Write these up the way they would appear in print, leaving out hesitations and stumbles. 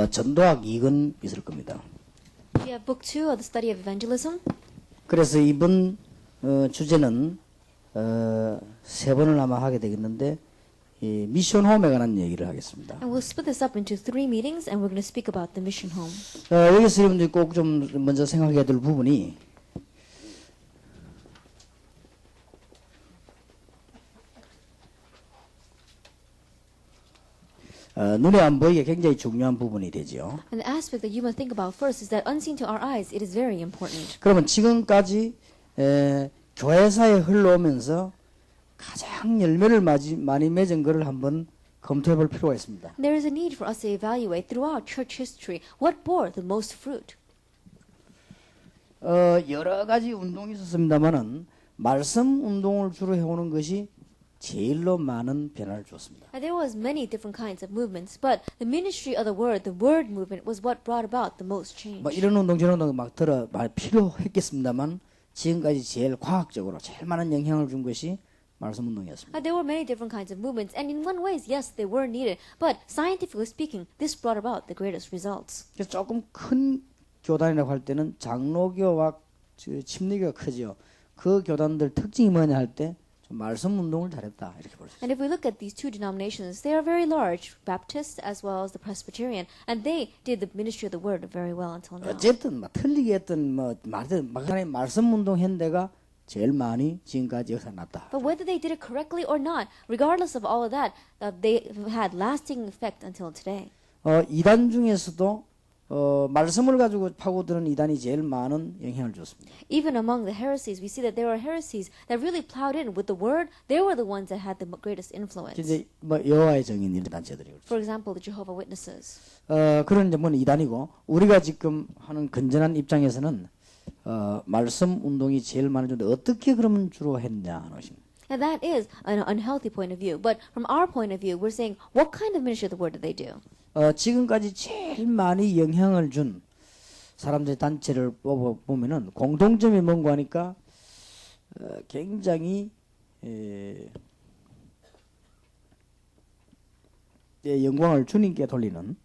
전도학 2권 있을 겁니다. We have book 2 of the study of evangelism. 그래서 이번 주제는 세 번을 아마 하게 되겠는데 이 미션 홈에 관한 얘기를 하겠습니다. And we'll split this up into 3 meetings and we're going to speak about the mission home. 여기서 여러분들이 꼭 좀 먼저 생각해야 될 부분이 눈에 안 보이게 굉장히 중요한 부분이 되죠. And the aspect that you must think about first is that unseen to our eyes, it is very important. 그러면 지금까지 교회사에 흘러오면서 가장 열매를 많이 맺은 것을 한번 검토해 볼 필요가 있습니다. There is a need for us to evaluate throughout church history what bore the most fruit. 여러 가지 운동이 있었습니다만은 말씀 운동을 주로 해오는 것이 제일로 많은 변화를 주었습니다. And there was many different kinds of movements, but the ministry of the word movement was what brought about the most change. 뭐 이런 운동 저런 운동 막 필요했겠습니다만 지금까지 제일 과학적으로 제일 많은 영향을 준 것이 말씀 운동이었습니다. There were many different kinds of movements, and in one ways, yes, they were needed, but scientifically speaking, this brought about the greatest results. 그래서 조금 큰 교단이라고 할 때는 장로교와 침례교가 크죠. 그 교단들 특징이 뭐냐 할 때 말씀 운동을 잘했다 이렇게 볼 수 있습니다. And if we look at these two denominations, they are very large, Baptist as well as the Presbyterian, and they did the ministry of the word very well until now. 어쨌든 틀리게 했던 말씀 운동 한 데가 제일 많이 지금까지 역사 났다. But whether they did it correctly or not, regardless of all of that, they had lasting effect until today. 이단 중에서도 말씀을 가지고 파고드는 이단이 제일 많은 영향을 줬습니다. Even among the heresies, we see that there are heresies that really plowed in with the word. They were the ones that had the greatest influence. 이제 뭐 여호와의 증인 이런 단체들이 그렇죠. For example, the Jehovah Witnesses. 그런 점은 이단이고 우리가 지금 하는 건전한 입장에서는 말씀 운동이 제일 많은 건데 어떻게 그러면 주로 했냐 하는 것입니다. And that is an unhealthy point of view. But from our point of view, we're saying, what kind of ministry of the word did they do? 지금까지 제일 많이 영향을 준 사람들의 단체를 뽑아보면은 공통점이 뭔가 하니까 굉장히 영광을 주님께 돌리는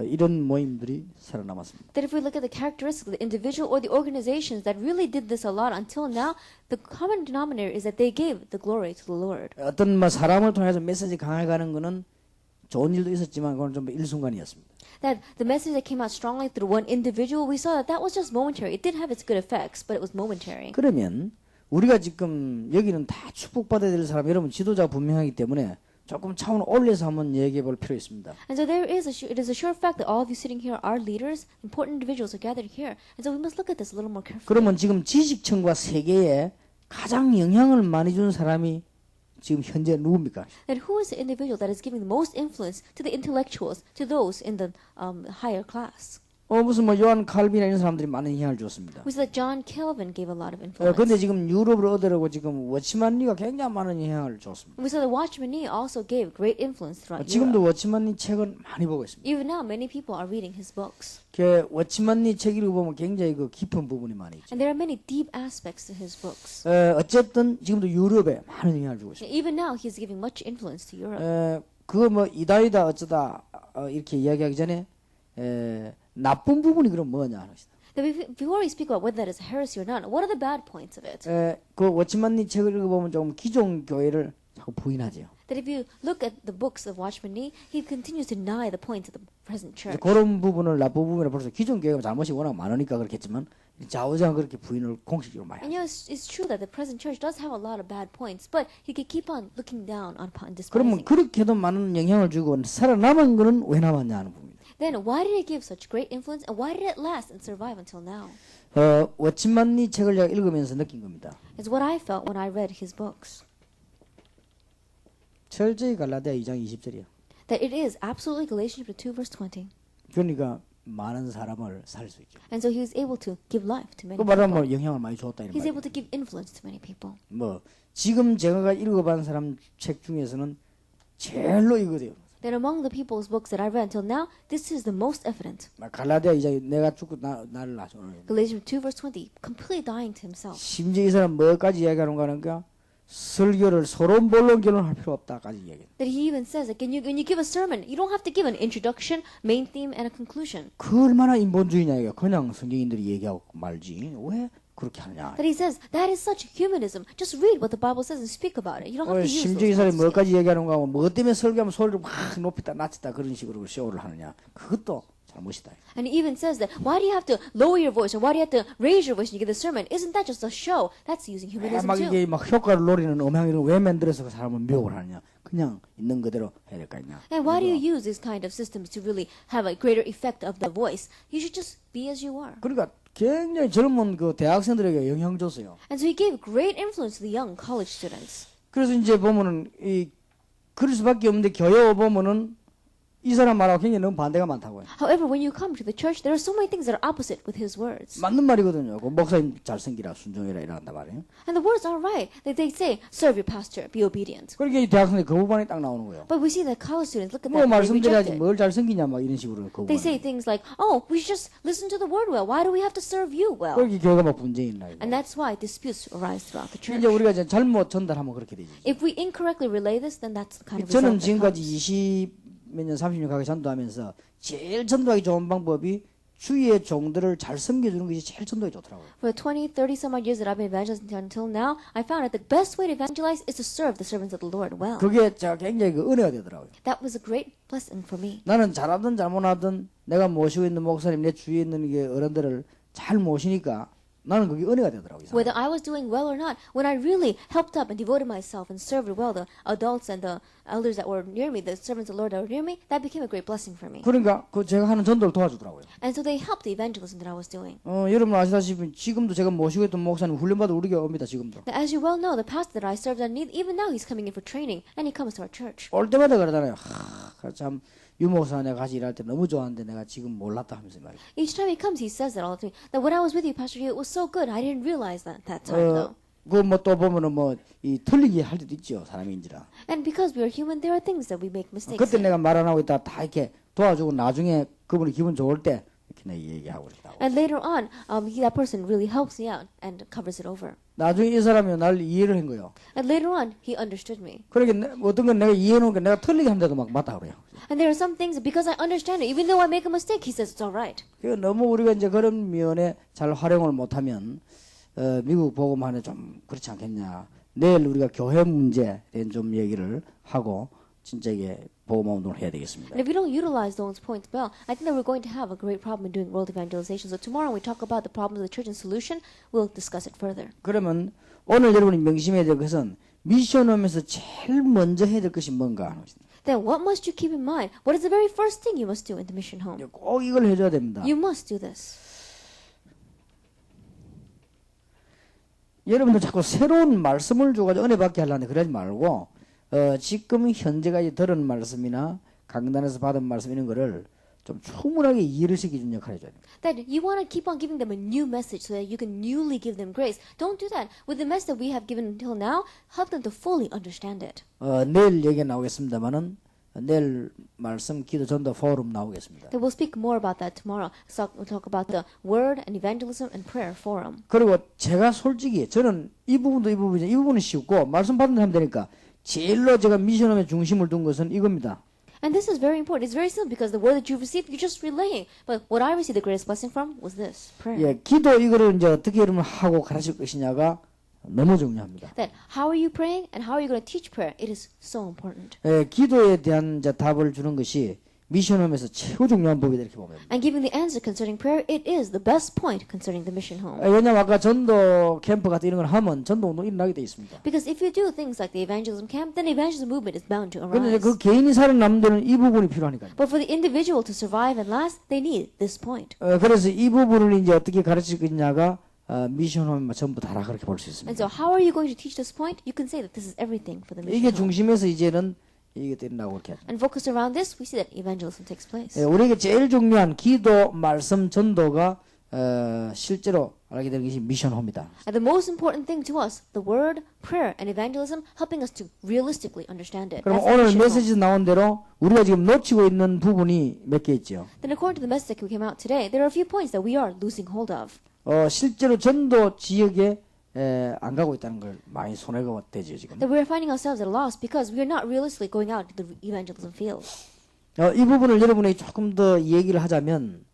이런 모임들이 살아남았습니다. That if we look at the characteristics of the individual or the organizations that really did this a lot until now, the common denominator is that they gave the glory to the Lord. 어떤 뭐 사람을 통해서 메시지 강하게 가는 것은 좋은 일도 있었지만 그건 좀 일순간이었습니다. That the message that came out strongly through one individual, we saw that that was just momentary. It did have its good effects, but it was momentary. 그러면 우리가 지금 여기는 다 축복받아야 될 사람, 여러분 지도자가 분명하기 때문에 조금 차원을 올려서 한번 얘기해 볼 필요 있습니다. And so it is a sure fact that all of you sitting here are leaders, important individuals are gathered here. And so we must look at this a little more carefully. 그러면 지금 지식층과 세계에 가장 영향을 많이 준 사람이 지금 현재 누굽니까? That who is the individual that is giving the most influence to the intellectuals, to those in the higher class? 무슨 뭐 요한 칼빈이나 이런 사람들이 많은 영향을 줬습니다. We said that John Calvin gave a lot of influence. 근데 지금 유럽을 얻으려고 지금 워치만리가 굉장히 많은 영향을 줬습니다. We said that Watchman Nee also gave great influence throughout 지금도 Europe. 워치만리 책은 많이 보고 있습니다. Even now, many people are reading his books. 그 워치만리 책 읽어보면 굉장히 그 깊은 부분이 많이 있죠. And there are many deep aspects to his books. 어쨌든 지금도 유럽에 많은 영향을 주고 있습니다. Even now, he's giving much influence to Europe. 그거 뭐 이다이다 어쩌다 이렇게 이야기하기 전에 나쁜 부분이 그럼 뭐냐 하는 것이다. Before we speak about whether that is a heresy or not, what are the bad points of it? 그 워치만리 책을 읽어보면 조금 기존 교회를 자꾸 부인하죠. That if you look at the books of Watchman Nee, he continues to deny the points of the present church. 그런 부분을 나쁜 부분을 벌써 기존 교회가 잘못이 워낙 많으니까 그렇겠지만 좌우장 그렇게 부인을 공식적으로 많이 And 하죠. it's true that the present church does have a lot of bad points, but he could keep on looking down upon 그러면 despising. 그렇게도 많은 영향을 주고 살아남은 거는 왜 남았냐 하는 부분입니다. Then why did it give such great influence, and why did it last and survive until now? 워치만리 책을 제가 읽으면서 느낀 겁니다. It's what I felt when I read his books. 철저히 갈라디아 2장 20절이야. That it is absolutely Galatians 2 verse 20. 그러니까 많은 사람을 살 수 있죠. And so he was able to give life to many 그 말하면 people. 뭐 영향을 많이 줬다 이런 He's 말이에요. able to give influence to many people. 뭐 지금 제가 읽어본 사람 책 중에서는 제일로 이거돼요. That among the people's books that I've read until now, this is the most evident. 갈라디아 2장 내가 죽고 나를 낳았어. Galatians 2 verse 20, completely dying to himself. 심지어 이 사람 뭐까지 이야기하는가 하니까 설교를 서론 본론 결론할 필요 없다까지 얘기해요. That he even says that when you give a sermon, you don't have to give an introduction, main theme, and a conclusion. 그 얼마나 인본주의냐 이게 그냥 성경인들이 얘기하고 말지 왜 그렇게 하느냐. That he says that is such humanism. Just read what the Bible says and speak about it. You don't have to use 심지어 이 those 사람이 fancy 뭐까지 얘기하는가 하면 뭐 때문에 설교하면 소리를 막 높이다 낮추다 그런 식으로 쇼를 하느냐. 그것도 잘못이다. And he even says that why do you have to lower your voice or why do you have to raise your voice when you give the sermon? Isn't that just a show? That's using humanism 막 too. 이게 막 효과를 노리는 음향 이런 왜 만들어서 그 사람을 미혹을 하느냐. 그냥 있는 그대로 해야 될 거 아니냐. And why do you use these kind of systems to really have a greater effect of the voice? You should just be as you are. 그러니까 굉장히 젊은 그 대학생들에게 영향 줬어요. And so he gave great influence to the young college students. 그래서 이제 보면은 이 그럴 수밖에 없는데 교회 보면은 이 사람 말하고 굉장히 너무 반대가 많다고요. However, when you come to the church, there are so many things that are opposite with his words. 맞는 말이거든요. 그 목사님 잘생기라 순종해라 이런단 말이에요. And the words are right. They say, serve your pastor, be obedient. 그러니까 이 대학생들이 그 부분에 딱 나오는 거예요. But we see that college students look at 뭐 that and they 말씀드려야지 reject it. 뭘 잘생기냐 막 이런 식으로 그 They 부분. say things like, oh, we should just listen to the word well. Why do we have to serve you well? 그렇게 교회가 막 분쟁이 나요. And that's why disputes arise throughout the church. 이제 우리가 이제 잘못 전달하면 그렇게 되지. If we incorrectly relay this, then that's the kind of 저는 result that 지금까지 comes. 20몇 년, 30년 가게 전도하면서 제일 전도하기 좋은 방법이 주위의 종들을 잘 섬겨주는 것이 제일 전도하기 좋더라고요. For 20, 30 some odd years that I've been evangelizing until now, I found that the best way to evangelize is to serve the servants of the Lord well. 그게 제가 굉장히 그 은혜가 되더라고요. That was a great blessing for me. 나는 잘하든 잘못하든 내가 모시고 있는 목사님, 내 주위에 있는 게 어른들을 잘 모시니까 나는 그게 은혜가 되더라고요. Whether I was doing well or not, when I really helped up and devoted myself and served well the adults and the elders that were near me, the servants of the Lord that were near me, that became a great blessing for me. 그러니까 그 제가 하는 전도를 도와주더라고요. And so they helped the evangelism that I was doing. 여러분 아시다시피 지금도 제가 모시고 있던 목사님 훈련받아 우리 교회 옵니다. 지금도. Now, as you well know, the pastor that I served under, even now he's coming in for training and he comes to our church. 올 때마다 그러잖아요. 참 유목사 내가 같이 일할 때 너무 좋았는데 내가 지금 몰랐다 하면서 말이에요. Each time he comes, he says that all the time. That when I was with you, Pastor, it was so good. I didn't realize that time though. 그 뭐 또 보면은 뭐 이 틀리게 할 때도 있죠. 사람인지라. And because we are human, there are things that we make mistakes. 그때 in. 내가 말 안 하고 있다 다 이렇게 도와주고 나중에 그분이 기분 좋을 때 이렇게 내가 얘기하고 있다고. And later on, that person really helps me out and covers it over. 나중에 이 사람이 날 이해를 한 거예요. And later on, he understood me. 그러니까 어떤 건 내가 이해해 놓은 게 내가 틀리게 한데도 막 맞다 그래요. And there are some things, because I understand it, even though I make a mistake, he says it's all right. 그 너무 우리가 이제 그런 면에 잘 활용을 못하면 미국 복음화는 좀 그렇지 않겠냐. 내일 우리가 교회 문제에 대한 좀 얘기를 하고 진짜 이게 복음화 운동을 해야 되겠습니다. And if we don't utilize those points well, I think that we're going to have a great problem in doing world evangelization. So tomorrow when we talk about the problems of the church and solution, we'll discuss it further. 그러면 오늘 여러분이 명심해야 될 것은 미션홈에서 제일 먼저 해야 될 것이 뭔가 하는 것입니다. Then what must you keep in mind? What is the very first thing you must do in the mission home? 꼭 이걸 해줘야 됩니다. You must do this. 여러분들 자꾸 새로운 말씀을 줘가지고 은혜 받게 하려는데 그러지 말고 지금 현재까지 들은 말씀이나 강단에서 받은 말씀 이런 거를 좀 충분하게 이해를 시켜주는 역할을 해줘야 됩니다. That you want to keep on giving them a new message so that you can newly give them grace. Don't do that. With the message that we have given until now, help them to fully understand it. 내일 얘기 나오겠습니다만은 내일 말씀 기도 전도 포럼 나오겠습니다. That we'll speak more about that tomorrow. So we'll talk about the word and evangelism and prayer forum. 그리고 제가 솔직히 저는 이 부분도 이 부분이 쉽고 말씀 받는 사람 되니까 제일로 제가 미션홈에 중심을 둔 것은 이겁니다. And this is very important. It's very simple because the word that you've received, you're just relaying. But what I received the greatest blessing from was this, prayer. 예, 기도 이거를 이제 어떻게 여러분 하고 가르칠 것이냐가 너무 중요합니다. That how are you praying and how are you going to teach prayer? It is so important. 예, 기도에 대한 이제 답을 주는 것이 미션홈에서 최고 중요한 법이다 이렇게 보면 됩니다. And giving the answer concerning prayer, it is the best point concerning the mission home. 왜냐면 아까 전도 캠프 같은 이런 걸 하면 전도 운동이 일어나게 돼 있습니다. Because if you do things like the evangelism camp, then the evangelism movement is bound to 그런데 arise. 그 개인이 살아남는 데는 이 부분이 필요하니까요. But for the individual to survive and last, they need this point. 그래서 이 부분을 이제 어떻게 가르칠 것이냐가 미션홈에 전부 다라 그렇게 볼 수 And 있습니다. so how are you going to teach this point? You can say that this is everything for the mission 이게 home. 중심에서 이제는 이게 된다고 이렇게 하죠. And focused around this, we see that evangelism takes place. 예, 우리에게 제일 중요한 기도, 말씀, 전도가 실제로 알게 되는 것이 미션홈이다. And the most important thing to us, the word, prayer, and evangelism, helping us to realistically understand it. 그럼 That's the 오늘 mission home. 메시지 나온 대로 우리가 지금 놓치고 있는 부분이 몇 개 있죠. Then according to the message that came out today, there are a few points that we are losing hold of. 실제로 전도 지역에 안 가고 있다는 걸 많이 손해가 되죠 지금. That we're finding ourselves at a loss because we're not realistically going out to the evangelism field. 이 부분을 여러분이 조금 더 얘기를 하자면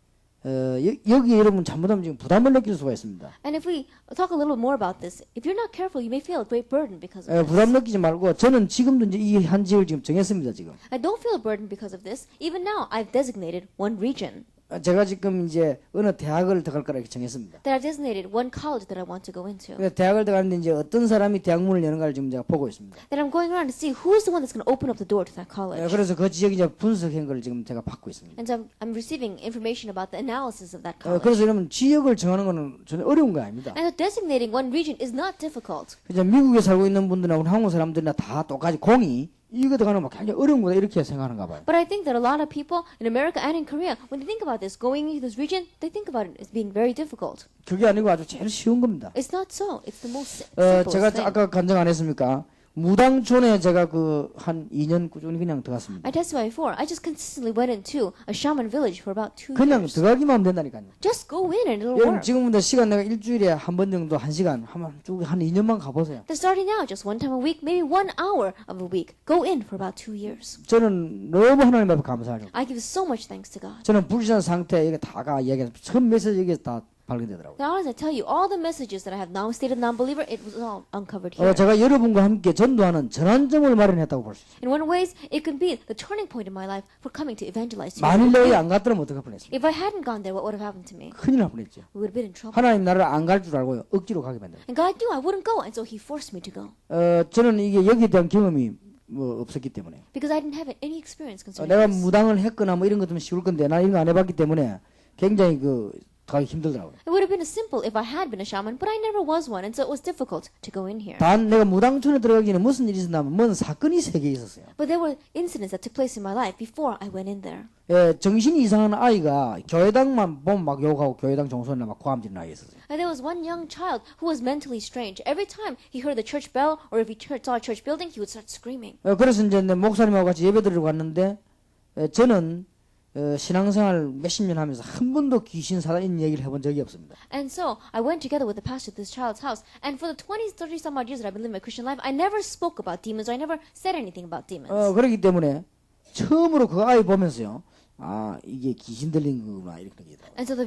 여기에 여러분 잘못하면 지금 부담을 느낄 수가 있습니다. And if we talk a little bit more about this, if you're not careful, you may feel a great burden because of this. 부담 느끼지 말고 저는 지금도 이제 이 한 지역을 지금 정했습니다 지금. I don't feel a burden because of this. Even now, I've designated one region. 제가 지금 이제 어느 대학을 들어갈 거라 이렇게 정했습니다. That I've designated one college that I want to go into. 그래서 대학을 들어가는데 이제 어떤 사람이 대학 문을 여는가를 지금 제가 보고 있습니다. That I'm going around to see who's the one that's going to open up the door to that college. 그래서 그 지역 이제 분석한 걸 지금 제가 받고 있습니다. And so I'm receiving information about the analysis of that college. 그래서 여러분 지역을 정하는 거는 전혀 어려운 거 아닙니다. And so designating one region is not difficult. 이제 미국에 살고 있는 분들하고 한국 사람들이나 다 똑같이 공이 이거 들어가는 거 굉장히 어려운 거다 이렇게 생각하는가 봐요. But I think that a lot of people in America and in Korea, when they think about this, going into this region, they think about it as being very difficult. 그게 아니고 아주 제일 쉬운 겁니다. It's not so. It's the most simple 제가 thing. 아까 간증 안 했습니까? 무당촌에 제가 그 한 2년 꾸준히 그냥 들어갔습니다. I testified before. I just consistently went into a shaman village for about 2 그냥 years. 들어가기만 하면 된다니까요. Just go in and it'll 여러분 work. 지금부터 시간 내가 일주일에 한 번 정도 한 시간 한 2년만 가보세요. They're starting out just one time a week, maybe 1 hour of a week. Go in for about 2 years. 저는 너무 하나님 앞에 감사하죠. I give so much thanks to God. 저는 불신한 상태에 이게 다가 이야기해서 처음 메시지 여기서 다 발견되더라고요. Now, as I tell you, all the messages that I have now stated non-believer, it was all uncovered here. 제가 여러분과 함께 전도하는 전환점을 마련했다고 볼 수 있어요. In one ways, it could be the turning point in my life for coming to evangelize to 만일 you. 내가 안 갔더라면 어떡할 뻔했어요. If I hadn't gone there, what would have happened to me? 큰일 날 뻔했죠. We would have been in trouble. 하나님 나라를 안 갈 줄 알고요. 억지로 가게 만들어요. And God knew I wouldn't go, and so He forced me to go. 저는 이게 여기에 대한 경험이 뭐 없었기 때문에 Because I didn't have any experience concerning 내가 this. 무당을 했거나 뭐 이런 것들은 쉬울 건데 나 이런 거 안 해봤기 때문에 굉장히 가기 힘들더라고요. It would have been simple if I had been a shaman, but I never was one, and so it was difficult to go in here. 단 내가 무당촌에 들어가기 전에 무슨 일이 있었냐면 뭔 사건이 3개 있었어요. But there were incidents that took place in my life before I went in there. 정신이 이상한 아이가 교회당만 보면 막 욕하고 교회당 종소리나 막 고함지는 아이가 있었어요. And there was one young child who was mentally strange. Every time he heard the church bell or if he saw a church building, he would start screaming. 그래서 이제 내 목사님하고 같이 예배 드리러 갔는데 저는 신앙생활 몇십 년 하면서 한 번도 귀신 사단 이런 얘기를 해본 적이 없습니다. And so I went together with the pastor to this child's house. And for the 20, 30 some odd years that I've been living my Christian life, I never spoke about demons. I never said anything about demons. 그렇기 때문에 처음으로 그 아이 보면서요. 아 이게 귀신 들린 거구나 이렇게 느끼더라고요. And so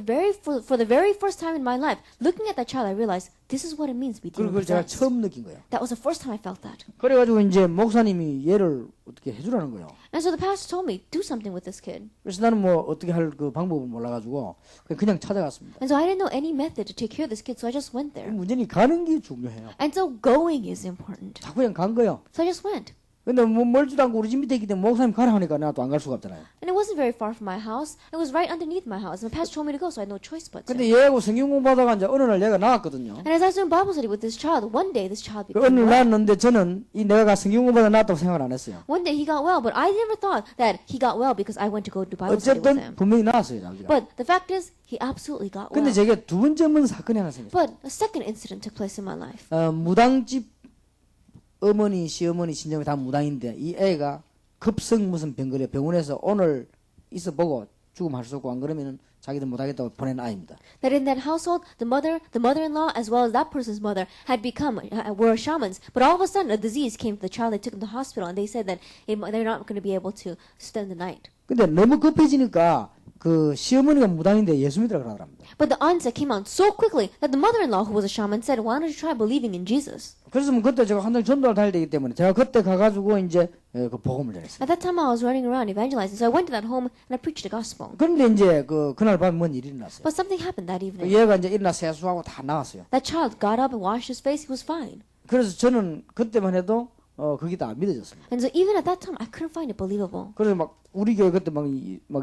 for the very first time in my life, looking at that child, I realized this is what it means to be demon 그걸 제가 possessed. 처음 느낀 거예요. That was the first time I felt that. 그래가지고 이제 목사님이 얘를 어떻게 해주라는 거예요. And so the pastor told me, do something with this kid. 그래서 나는 뭐 어떻게 할 그 방법을 몰라가지고 그냥 찾아갔습니다. And so I didn't know any method to take care of this kid, so I just went there. 문제는 가는 게 중요해요. And so going is important. 자꾸 그냥 간 거예요. So I just went. 근데 뭐 멀지도 않고 우리 집 밑에 있기 때문에 목사님 가라 하니까 나도 안 갈 수가 없잖아요. And it wasn't very far from my house. It was right underneath my house. And the pastor told me to go, so I had no choice but to. 근데 얘하고 성경 공부하다가 이제 어느 날 얘가 나왔거든요. And as I was doing Bible study with this child, one day this child 그 became 어느 날 well. 나왔는데 저는 이 내가 성경 공부하다 나왔다고 생각을 안 했어요. One day he got well, but I never thought that he got well because I went to go do Bible study with 어쨌든 him. 분명히 나왔어요. 자기가. But the fact is, he absolutely got 근데 well. 제게 두 번째 문 사건이 하나 생겼어요. But a second incident took place in my life. 무당집 어머니, 시어머니, 친정이 다 무당인데 이 애가 급성 무슨 병거래 병원에서 오늘 있어 보고 죽음할 수 없고 안 그러면은 자기들 못하겠다고 보낸 아이입니다. That in that household, the mother-in-law, as well as that person's mother, had become were shamans. But all of a sudden, a disease came to the child. They took him to the hospital, and they said that they're not going to be able to spend the night. 근데 너무 급해지니까 그 시어머니가 무당인데 예수 믿으라 그러더랍니다. But the onset came on so quickly that the mother-in-law, who was a shaman, said, "Why don't you try believing in Jesus?" 그래서 뭐 그때 제가 한달 전도를 다닐 때이기 때문에 제가 그때 가가지고 이제 그 복음을 전했어요. At that time, I was running around evangelizing, so I went to that home and I preached the gospel. 그런데 이제 그날 밤에 뭔 일이 일어났어요. But something happened that evening. 얘가 이제 일어나 세수하고 다 나왔어요. That child got up and washed his face. He was fine. 그래서 저는 그때만 해도 그게 다 안 믿어졌습니다. And so even at that time, I couldn't find it believable. 그래서 막 우리 교회 그때 막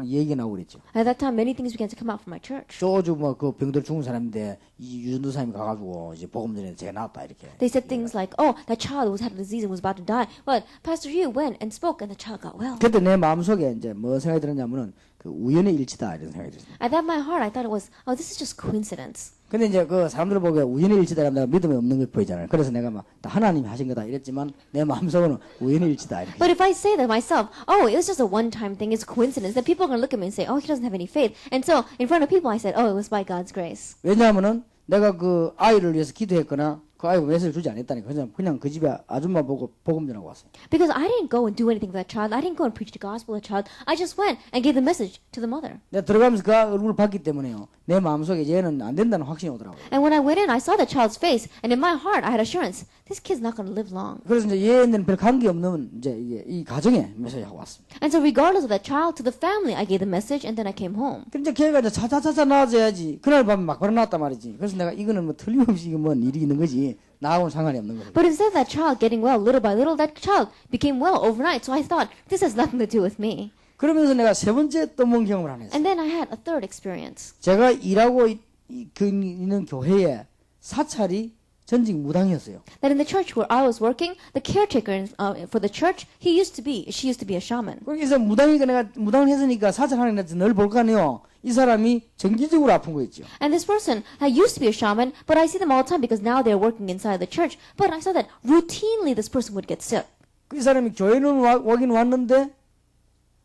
얘기 나오고 그랬죠. At that time, many things began to come out from my church. 소주 뭐 그 병들 죽은 사람인데 이 유전도사님이 가가지고 이제 복음 전에 제가 나왔다 이렇게. They said things like, "Oh, that child had a disease and was about to die." But Pastor Hugh went and spoke, and the child got well. 그때 내 마음속에 이제 뭐 생각이 들었냐면은 그 우연의 일치다 이런 생각이 들었습니다. At that, my heart, I thought it was, "Oh, this is just coincidence." 근데 이제 그 사람들 보기에 우연의 일치다 하면 내가 믿음이 없는 걸 보이잖아요. 그래서 내가 막 다 하나님이 하신 거다 이랬지만 내 마음속으로는 우연의 일치다 이렇게. But if I say that myself, "Oh, it was just a one-time thing, it's a coincidence," then people are going to look at me and say, "Oh, he doesn't have any faith." And so, in front of people, I said, "Oh, it was by God's grace." 왜냐하면은 내가 그 아이를 위해서 기도했거나 그 아이가 메시지를 주지 않았다니까. 그냥 그 집에 아줌마 보고 복음 전하고 왔어요. Because I didn't go and do anything for that child. I didn't go and preach the gospel to the child. I just went and gave the message to the mother. 내가 들어가면서 그 얼굴을 봤기 때문에요. 내 마음속에 얘는 안 된다는 확신이 오더라고요. And when I went in, I saw the child's face, and in my heart, I had assurance: this kid's not going to live long. 그래서 이제 얘는 별 관계 없는 이제 이게 이 가정에 메시지 하고 왔습니다. And so, regardless of that child, to the family, I gave the message, and then I came home. 그런데 걔가 이제 차차차차 나와줘야지. 그날 밤에 막 벌어놨단 말이지. 그래서 내가 이거는 뭐 틀림없이 이거 뭔 일이 있는 거지. 나하고는 상관이 없는 거예요. But instead of that child getting well little by little, that child became well overnight. So I thought, this has nothing to do with me. 그러면서 내가 세 번째 또 뭔 경험을 하나 했어요. And then I had a third experience. 제가 일하고 있는 교회에 사찰이 전직 무당이었어요. That in the church where I was working, the caretaker for the church, she used to be a shaman. 거기서 무당이니까 내가 무당을 했으니까 사찰하는 데서 늘 볼 거 아니에요. 이 사람이 정기적으로 아픈 거 있죠. And this person, I used to be a shaman, but I see them all the time because now they're working inside the church. But I saw that routinely this person would get sick. 이 사람이 교회는 오긴 왔는데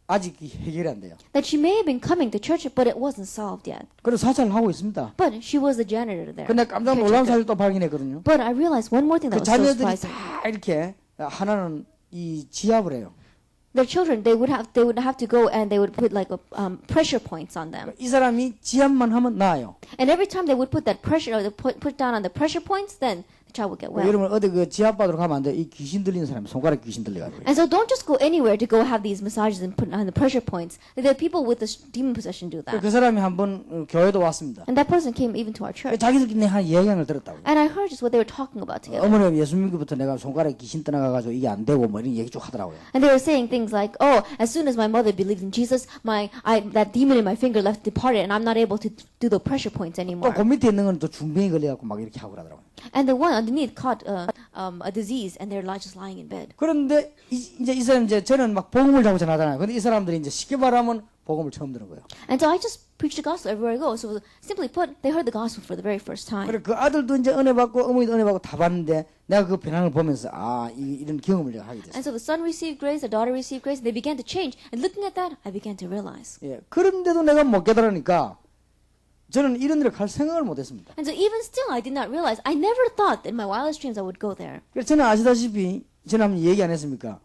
아직 해결이 안 돼요. That she may have been coming to church, but it wasn't solved yet. 그래서 사찰을 하고 있습니다. But she was the janitor there. 근데 깜짝 놀라운 caretaker. 사실 또 발견했거든요. But I realized one more thing 그 that was so 자녀들이 surprising. 다 이렇게 하나는 이 지압을 해요. Their children, they would have to go and they would put like pressure points on them. 이 사람이 지압만 하면 나아요. And every time they would put that pressure, or they put down on the pressure points, then the child would get well. 여러분 어디 그 지압 받으러 가면 안 돼. 이 귀신 들리는 사람 손가락 귀신 들려가지고. And so don't just go anywhere to go have these massages and put on the pressure points. There are people with this demon possession do that. 그 사람이 한번 교회도 왔습니다. And that person came even to our church. 자기들끼리 한 얘기를 들었다고. And I heard just what they were talking about together. 어머니가 예수 믿기부터 내가 손가락에 귀신 떠나가가지고 이게 안 되고 뭐 이런 얘기 쭉 하더라고요. And they were saying things like, oh, as soon as my mother believed in Jesus, that demon in my finger left departed and I'm not able to do the pressure points 또 anymore. 그 밑에 있는 건 또 중병이 걸려갖고 막 이렇게 하고 그러더라고요. And the one underneath caught a disease and they're just lying in bed. 그런데 이제 이 사람 이제 저는 막 복음을 자꾸 전하잖아요. 근데 이 사람들이 이제 쉽게 말하면 복음을 처음 들은 거예요. And so I just preach the gospel everywhere I go. So simply put, they heard the gospel for the very first time. 그래 그 아들도 이제 은혜 받고 어머니도 은혜 받고 다 받는데 내가 그 변화를 보면서 이런 경험을 내가 하게 됐어요. And so the son received grace, the daughter received grace, and they began to change. And looking at that, I began to realize. 예, 그런데도 내가 못 깨달으니까 저는 이런 데를 갈 생각을 못 했습니다. And so even still, I did not realize. I never thought in my wildest dreams I would go there. 그래서 저는 아시다시피 저는 한번 얘기 안 했습니까?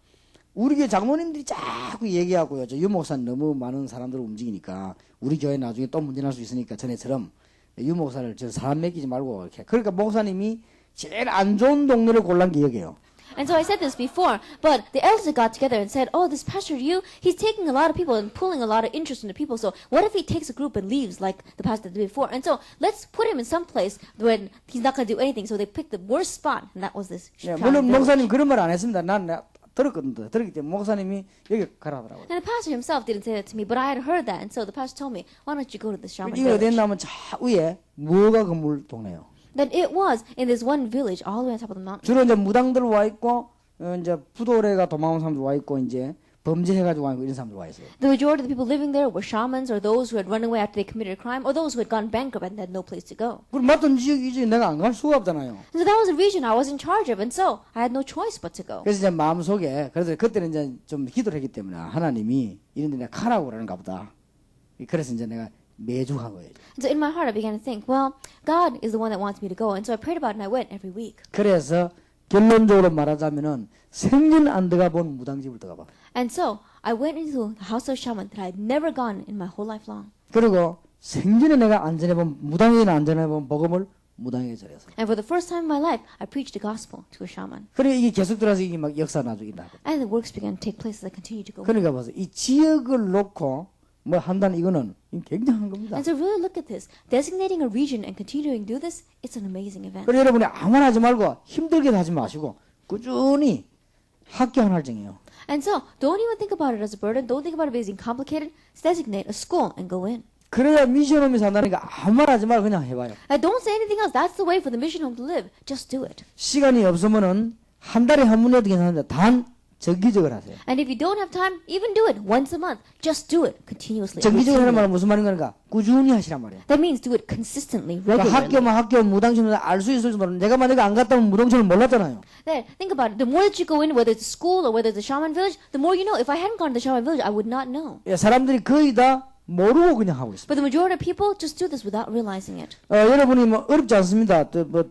우리 교회 장모님들이 자꾸 얘기하고요. 저 유목사는 너무 많은 사람들을 움직이니까 우리 교회 나중에 또 문제 날 수 있으니까 전에처럼 유목사를 저 사람 맡기지 말고 이렇게. 그러니까 목사님이 제일 안 좋은 동네를 골란 게 여기예요. And so I said this before, but the elders got together and said, oh, this pastor Yu, he's taking a lot of people and pulling a lot of interest in the people. So what if he takes a group and leaves like the pastor did before? And so let's put him in some place when he's not going to do anything. So they picked the worst spot, and that was this. 예, 물론 목사님 그런 말 안 했습니다. 난 들었거든요. 들었기 때문에 목사님이 여기 가라 하더라고요. And the pastor himself didn't say that to me, but I had heard that. And so the pastor told me, why don't you go to the shaman 이게 어디 village? 있냐면 저 위에 무허가 건물 동네요. That it was in this one village all the way on top of the mountain. 주로 이제 무당들 와 있고 이제 부도래가 도망온 사람들 와 있고 이제 범죄해가지고 와 있고 이런 사람들 와 있어요. The majority of the people living there were shamans or those who had run away after they committed a crime or those who had gone bankrupt and had no place to go. 그럼 맡은 지역이지 내가 안 갈 수가 없잖아요. And so that was a region I was in charge of, and so I had no choice but to go. 그래서 이제 마음속에 그래서 그때는 이제 좀 기도를 했기 때문에 하나님이 이런 데 내가 가라고 그러는가 보다. 그래서 이제 내가 매주 간 거예요. And so in my heart I began to think, well, God is the one that wants me to go. And so I prayed about it and I went every week. 그래서 결론적으로 말하자면은 생전 안 들어가 본 무당집을 들어가 봐. And so I went into the house of shaman that I had never gone in my whole life long. 그리고 생전에 내가 안 전해본 무당에는 안 전해본 복음을 무당에게 전해서. And for the first time in my life, I preached the gospel to a shaman. 그래 이게 계속 들어서 이게 막 역사 나중에 나. And the works began to take place as I continued to go. 그러니까 봐서 이 지역을 놓고 뭐 한다는 이거는 굉장한 겁니다. And so really look at this. Designating a region and continuing to do this, it's an amazing event. 그래 여러분이 아무나 하지 말고 힘들게 하지 마시고 꾸준히 학교 하나를 정해요. And so don't even think about it as a burden. Don't think about it being complicated. Designate a school and go in. 그래야 미션 홈이 산다니까 아무 말 하지 말고 그냥 해봐요. And don't say anything else. That's the way for the mission home to live. Just do it. 시간이 없으면은 한 달에 한 번이라도 괜찮은데 단 정기적으로 하세요. And if you don't have time, even do it once a month. Just do it continuously. 정기적으로 하는 routinely. 말은 무슨 말인가? 꾸준히 하시란 말이에요. That means do it consistently, 그러니까 regularly. 학교 무당촌을 알 수 있을 정도로 내가 만약에 안 갔다면 무당촌을 몰랐잖아요. Then think about it. The more that you go in, whether it's a school or whether it's a shaman village, the more you know. If I hadn't gone to the shaman village, I would not know. 예, 사람들이 거의 다 모르고 그냥 하고 있습니다. But the majority of people just do this without realizing it. 여러분이 뭐 어렵지 않습니다. 또 뭐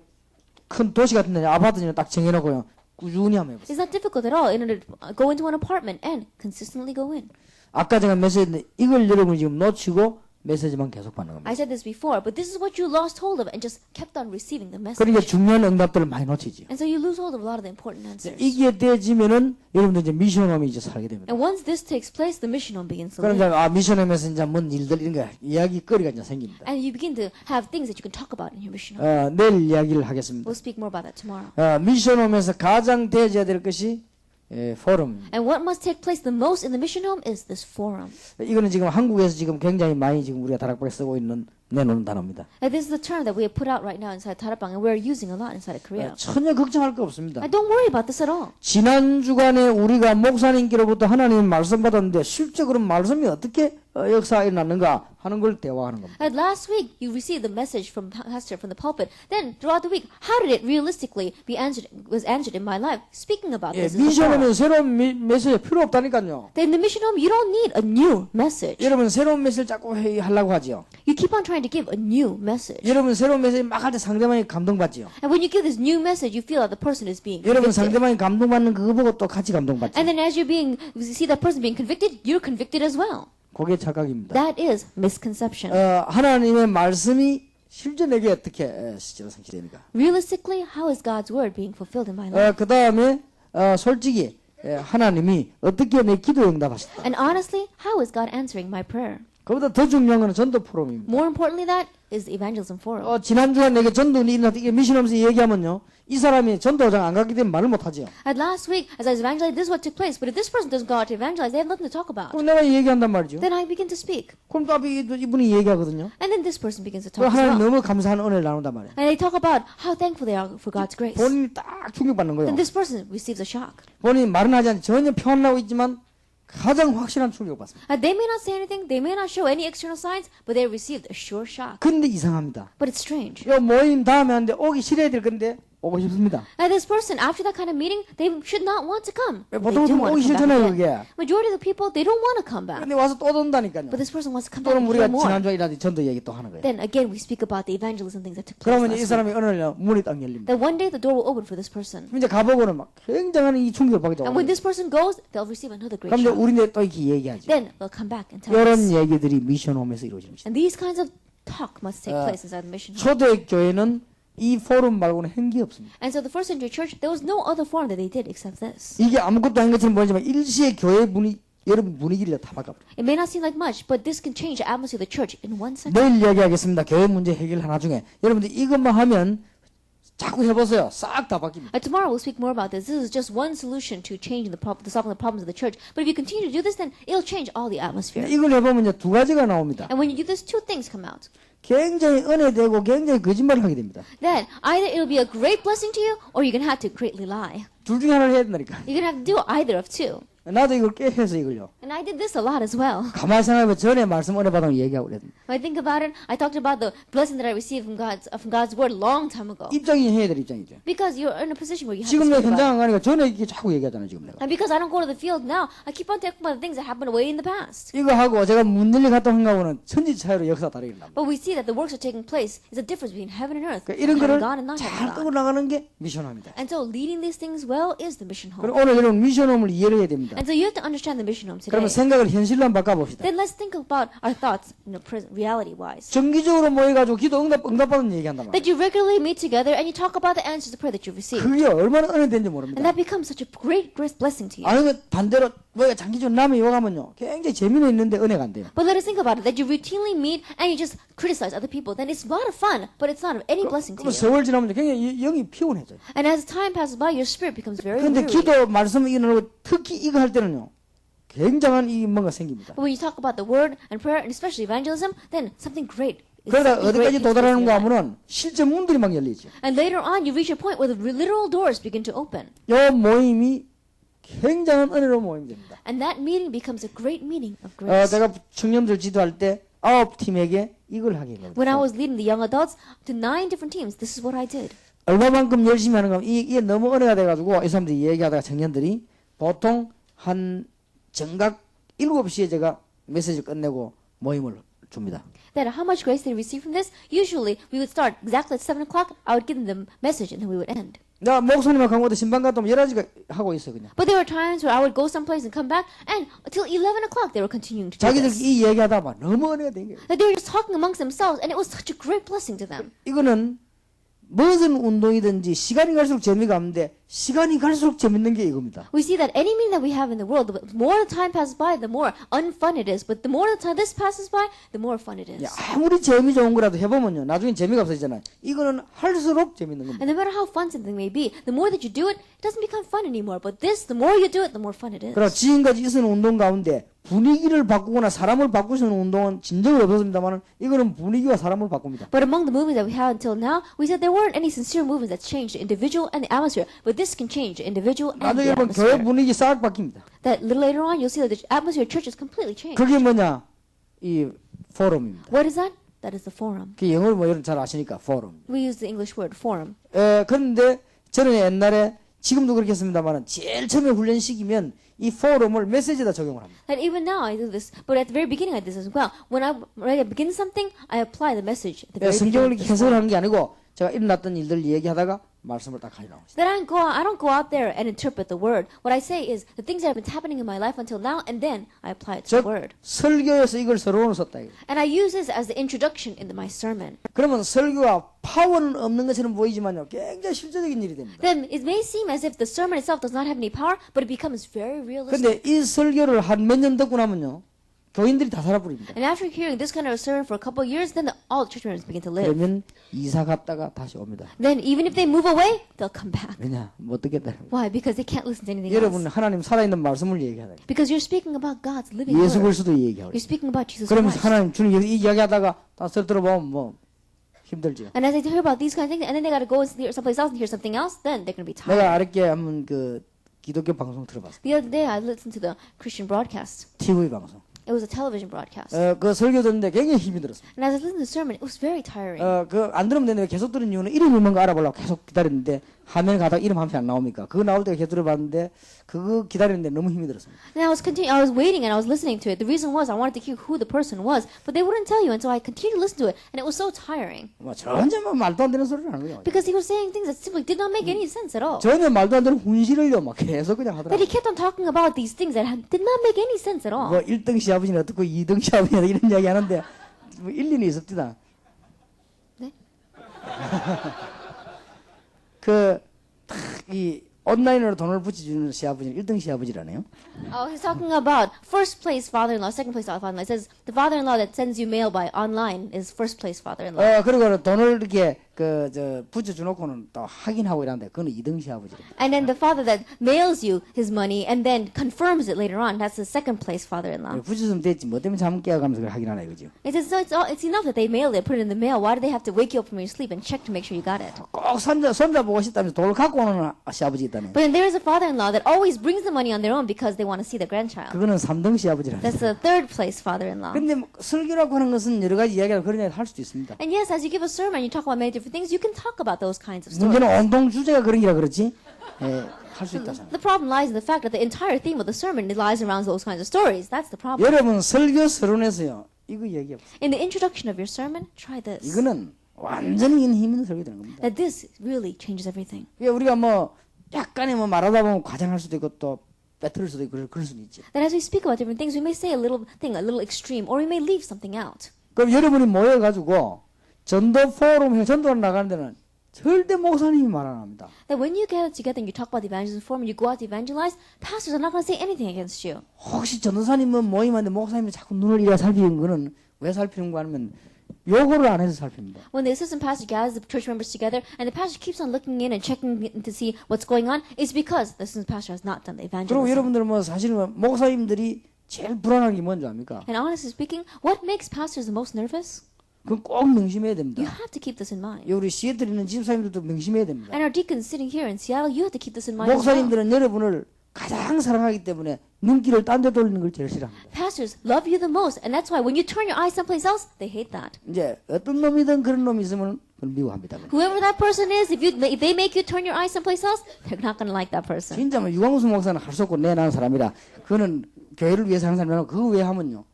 큰 도시 같은 데 아파트는 딱 정해놓고요. 꾸준히 한번 해보세요. It's not difficult at all. In order to go into an apartment and consistently go in. 아까 제가 메시지 이걸 여러분이 지금 놓치고 메시지만 계속 받는 겁니다. I said this before, but this is what you lost hold of and just kept on receiving the message. 그러니까 중요한 응답들을 많이 놓치죠. And so you lose hold of a lot of the important answers. 이게 되지면은 여러분들 이제 미션홈이 이제 살게 됩니다. And once this takes place, the mission home begins to 그럼 이제 live. 미션홈에서 이제 뭔 일들 이런 거 이야기거리가 이제 생깁니다. And you begin to have things that you can talk about in your mission home. 내일 이야기를 하겠습니다. We'll speak more about that tomorrow. 미션홈에서 가장 대해져야 될 것이 포럼. And what must take place the most in the mission home is this forum. 이거는 지금 한국에서 지금 굉장히 많이 지금 우리가 다락방에 쓰고 있는 내놓는 단어입니다. And this is the term that we have put out right now inside Tarapang, and we're using a lot inside of Korea. 전혀 걱정할 거 없습니다. And don't worry about this at all. 지난 주간에 우리가 목사님께로부터 하나님 말씀 받았는데 실제로 말씀이 어떻게 역사가 일어났는가 하는 걸 대화하는 겁니다. And last week you received the message from pastor from the pulpit. Then throughout the week, how did it realistically was answered in my life? Speaking about this. 미션하면 새로운 메시지 필요 없다니까요. Then in the mission home, you don't need a new message. 여러분 새로운 메시지를 자꾸 하려고 하지요. You keep on trying to give a new message. 여러분 새로운 메시지 막 할 때 상대방이 감동받지요. And when you give this new message, you feel that the person is being 여러분 convicted. 상대방이 감동받는 그거 보고 또 같이 감동받죠. And then as you see that person being convicted, you're convicted as well. 그게 착각입니다. That is misconception. 하나님의 말씀이 실제 내게 어떻게 실제로 성취되니까. Realistically, how is God's word being fulfilled in my life? 그 다음에 솔직히 하나님이 어떻게 내 기도 응답하셨다. And honestly, how is God answering my prayer? 그보다 더 중요한 것은 전도 포럼입니다. More importantly, that is the evangelism forum. 지난주에 내게 전도 일어났다. 이게 미션하면서 얘기하면요. 이 사람이 전도장 안 갔기 때문에 말을 못하지요. And last week, as I was evangelizing, this is what took place. But if this person doesn't go out to evangelize, they have nothing to talk about. 그럼 내가 얘기한단 말이죠. Then I begin to speak. 그럼 또 이분이 얘기하거든요. And then this person begins to 그럼 talk as 하나님 well. 너무 감사한 은혜를 나눈단 말이에요. And they talk about how thankful they are for God's grace. 본인이 딱 충격받는 거예요. Then this person receives a shock. 본인이 말은 하지 않지 전혀 표현하고 있지만 가장 확실한 충격을 받습니다. They may not say anything, they may not show any external signs, but they received a sure shock. 근데 이상합니다. But it's strange. 이 모임 다음에 하는데 오기 싫어야 될 건데 오고 싶습니다. And this person, after that kind of meeting, they should not want to come. They 보통 do want 오기 to come back 싫잖아요, again. 그게. Majority of the people, they don't want to come back. 근데 와서 또 돈다니까요. But this person wants to come back 또는 and 우리가 hear more. 지난주에 일하던 전도 얘기 또 하는 거예요. Then again, we speak about the evangelism things that took place 그러면 이 last week. 사람이 어느 날 문이 딱 열립니다. Then one day the door will open for this person. 그럼 이제 가보고는 막 굉장한 이 충격을 받게 And when 되고 this person goes, they'll receive another great 그럼 이제 shock. 우리네 또 이렇게 얘기하죠. Then they'll come back and tell 이런 us. 얘기들이 미션홈에서 이루어집니다. And these kinds of talk must take place inside the mission home. 초대교회는 이 포럼 말고는 한 게 없습니다. And so the first century church, there was no other forum that they did except this. 이게 아무것도 아닌 것처럼 보이지만 일시의 교회 여러분 분위기를 다 바꿔. It may not seem like much, but this can change the atmosphere of the church in 1 second. 내일 이야기하겠습니다. 교회 문제 해결 하나 중에 여러분들 이것만 하면 자꾸 해보세요. 싹 다 바뀝니다. Tomorrow we'll speak more about this. This is just one solution to changing to solving the problems of the church. But if you continue to do this, then it'll change all the atmosphere. 이걸 해보면 이제 두 가지가 나옵니다. And when you do this, two things come out. 굉장히 은혜되고 굉장히 거짓말을 하게 됩니다. Then either it'll be a great blessing to you, or you're gonna have to greatly lie. 둘 중에 하나를 해야 된다니까. You're gonna have to do either of two. 나도 이걸 꽤 해서 이걸요. And I did this a lot as well. 가만히 생각해보면 전에 말씀 은혜 받은 거 얘기하고 그랬는데 When I think about it, I talked about the blessing that I received from God's word long time ago. 입장이 해야 될 입장이죠. Because you're in a position where you have to 지금 내가 speak about it. 현장 안 가니까 전에 이렇게 자꾸 얘기하잖아요. 지금 내가. And because I don't go to the field now, I keep on talking about the things that happened way in the past. 이거 하고 제가 문열리 갔다 온 거하고는 천지 차이로 역사 다르게 납니다. But we see that the works are taking place is a difference between heaven and earth. 그러니까 이런 Having 거를 God and not 잘 having God. 떠나가는 게 미션합니다. And so leading these things well is the mission home. 그리고 오늘 여러분 미션홈을 이해를 해야 됩니다. And so you have to understand the mission home today. 그러면 생각을 현실로 한번 바꿔봅시다. Then let's think about our thoughts, reality-wise. 정기적으로 모여가지고 기도 응답받는 얘기한단 말이에요. That you regularly meet together and you talk about the answers to prayer that you've received. 그게 얼마나 은혜된지 And 모릅니다. that becomes such a great blessing to you. 아니면 반대로 뭐가 장기적으로 남의 욕하면요 굉장히 재미는 있는데 은혜가 안 돼요. But let us think about it, that you routinely meet and you just criticize other people. Then it's a lot of fun, but it's not of any blessing to 그럼 you. 세월 지나면 굉장히 영이 피곤해져요. And as time passes by, your spirit becomes very 그런데 weary. 기도 말씀 이거는 특히 이거 할 때는요 굉장한 이 뭔가 생깁니다. But when you talk about the word and prayer, and especially evangelism, then something great. 그러다 something great 어디까지 takes place in 도달하는 your 거 life. 하면은 실제 문들이 막 열리죠. And later on, you reach a point where the literal doors begin to open. 이 모임이 굉장한 은혜로 모임이 됩니다. And that meeting becomes a great meeting of grace. 제가 청년들 지도할 때 9팀에게 이걸 하게 했거든요. When I was leading the young adults to 9 different teams, this is what I did. 얼마만큼 열심히 하는가 하면 이게 너무 은혜가 돼가지고 이 사람들이 얘기하다가 청년들이 보통 한 정각 7시에 제가 메시지를 끝내고 모임을 줍니다. That how much grace they receive from this? Usually, we would start exactly at 7 o'clock. I would give them the message, and then we would end. 나 목사님하고 강원도 신방 갔다 오면 11시가 하고 있어 그냥. But there were times where I would go someplace and come back, and until 11 o'clock they were continuing to do 자기들 this. 이 얘기하다 봐 너무 은혜가 된 거예요. That they were just talking amongst themselves, and it was such a great blessing to them. 이거는 무슨 운동이든지 시간이 갈수록 재미가 없는데 시간이 갈수록 재밌는 게 이겁니다. We see that any meeting that we have in the world, the more the time passes by, the more unfun it is. But the more the time this passes by, the more fun it is. 아무리 재미 좋은 거라도 해보면요 나중엔 재미가 없어지잖아요. 이거는 할수록 재밌는 겁니다. And no matter how fun something may be, the more that you do it, it doesn't become fun anymore. But this, the more you do it, the more fun it is. 그럼 지금까지 있었던 운동 가운데 분위기를 바꾸거나 사람을 바꿀 수 있는 운동은 진정은 없었습니다만 이거는 분위기와 사람을 바꿉니다. But among the movements that we had until now, we said there weren't any sincere movements that changed the individual and the atmosphere. But this can change the individual and 나중에 the 여러분 교회 atmosphere. 분위기 싹 바뀝니다. That little later on, you'll see that the atmosphere of church is completely changed. 그게 뭐냐? 이 포럼입니다. What is that? That is the forum. 그 영어를 뭐 여러분 잘 아시니까 포럼. We use the English word forum. 그런데 저는 옛날에 지금도 그렇겠습니다만 제일 처음에 훈련 시키면 이 포럼을 메시지에다 적용을 합니다. And even now I do this, but at the very beginning I do this as well. When I ready to begin something, I apply the message at the very 성경을 beginning. 이렇게 해석을 하는 게 아니고 제가 일어났던 일들 얘기하다가 말씀을 딱 가져나옵니다. That I don't go out there and interpret the word. What I say is the things that have been happening in my life until now, and then I apply it to 즉 the word. 설교에서 이걸 서론을 썼다. 이거. And I use this as the introduction into my sermon. 그러면 설교가 파워는 없는 것처럼 보이지만요, 굉장히 실제적인 일이 됩니다. Then it may seem as if the sermon itself does not have any power, but it becomes very realistic. 근데 이 설교를 한 몇 년 듣고 나면요, 교인들이 다 살아버립니다. And after hearing this kind of a sermon for a couple of years, then all the church members begin to live. 그러면 이사 갔다가 다시 옵니다. Then even if they move away, they'll come back. 왜냐? 못 듣겠다. Why? Because they can't listen to anything 여러분 else. 하나님 살아있는 말씀을 얘기하다. Because you're speaking about God's living 예수 word. 그리스도 얘기하고. You're speaking about Jesus 그러면서 Christ. 하나님 주님 이 이야기하다가 다 들어보면 뭐 힘들죠. And as they hear about these kind of things, and then they got to go and hear someplace else and hear something else, then they're going to be tired. 내가 어렵게 한번 그 기독교 방송 들어봤어. The other day, I listened to the Christian broadcast. TV 방송. It was a television broadcast. 그 설교 듣는데 굉장히 힘이 들었습니다. And as I listened to the sermon, it was very tiring. 그 안 들으면 되는데 계속 들은 이유는 이름이 뭔가 알아보려고 계속 기다렸는데 화면 가다가 이름 한 편 안 나옵니까? 그거 나올 때 계속 들어봤는데 그거 기다리는데 너무 힘이 들었습니다. And I was waiting and I was listening to it. The reason was I wanted to hear who the person was, but they wouldn't tell you, and so I continued to listen to it, and it was so tiring 뭐 전혀 뭐 말도 안 되는 소리를 하는 거예요. because he was saying things that simply did not make any sense at all. 전혀 말도 안 되는 훈시를요 막 계속 그냥 That 하더라고요. he kept on talking about these things that did not make any sense at all. 뭐 1등 시아버지는 어떻고 2등 시아버지는 이런 이야기 하는데 뭐 일리는 있습니다. 네? 이 온라인으로 돈을 붙여주는 시아버지는 1등 시아버지라네요. Oh, he's talking about first place father-in-law, second place father-in-law. It says the father-in-law that sends you mail by online is first place father-in-law. 그리고 돈을 이렇게 붙여주놓고는 또 확인하고 이러는데 그건 2등 시아버지래요. And then the father that mails you his money and then confirms it later on, that's the second place father-in-law. 붙였으면 됐지 뭐 때문에 잠 깨어가면서 그걸 확인하나 이거죠. It says so it's enough that they mailed it, put it in the mail. Why do they have to wake you up from your sleep and check to make sure you got it? 꼭 손자 보고 싶다면서 돈을 갖고 오는 시아버지 있다네. But then there is a father-in-law that always brings the money on their own because they want to see the grandchild. 그거는 3등 시아버지라네. That's the third place father-in-law. 근데 뭐 설교라고 하는 것은 여러 가지 이야기를 그런 이야기를 할 수도 있습니다. And yes, as you give a sermon, you talk about many different things. You can talk about those kinds of stories. 문제는 온통 주제가 그런 게라 그렇지. 할 수 있다. The problem lies in the fact that the entire theme of the sermon lies around those kinds of stories. That's the problem. 여러분 설교 서론에서요. 이거 얘기해 보세요. In the introduction of your sermon, try this. 이거는 완전히 힘 있는 설교 되는 겁니다. That this really changes everything. 우리가 뭐 약간의 뭐 말하다 보면 과장할 수도 있고 또 빼뜨릴 수도 있고 그럴 수도 있지. That as we speak about different things, we may say a little thing, a little extreme, or we may leave something out. 그럼 여러분이 모여가지고 전도 포럼에 전도를 나가는 데는 절대 목사님이 말 안 합니다. That when you get together and you talk about the evangelism forum and you go out to evangelize, pastors are not going to say anything against you. 혹시 전도사님은 모임하는데 목사님이 자꾸 눈을 이래 살피는 거는 왜 살피는 거 하면 요거를 안 해서 살핍니다. When the assistant pastor gathers the church members together and the pastor keeps on looking in and checking in to see what's going on, it's because the assistant pastor has not done the 그리고 evangelism. 여러분들은 뭐 사실은 목사님들이 제일 불안한 게 뭔지 압니까? And honestly speaking, what makes pastors the most nervous? 그건 꼭 명심해야 됩니다. You have to keep this in mind. 우리 시애틀에 있는 집사님들도 명심해야 됩니다. And our deacons sitting here in Seattle, you have to keep this in mind as well. 목사님들은 여러분을 가장 사랑하기 때문에 눈길을 딴 데 돌리는 걸 제일 싫어합니다. Pastors love you the most, and that's why when you turn your eyes someplace else, they hate that. 이제 어떤 놈이든 그런 놈이 있으면 그걸 미워합니다. Whoever that person is, if they make you turn your eyes someplace else, they're not going to like that person. 진짜 뭐 유광수 목사는 할 수 없고 내나는 사람이라 그거는 교회를 위해서 하는 사람이라고 그거 왜 하면요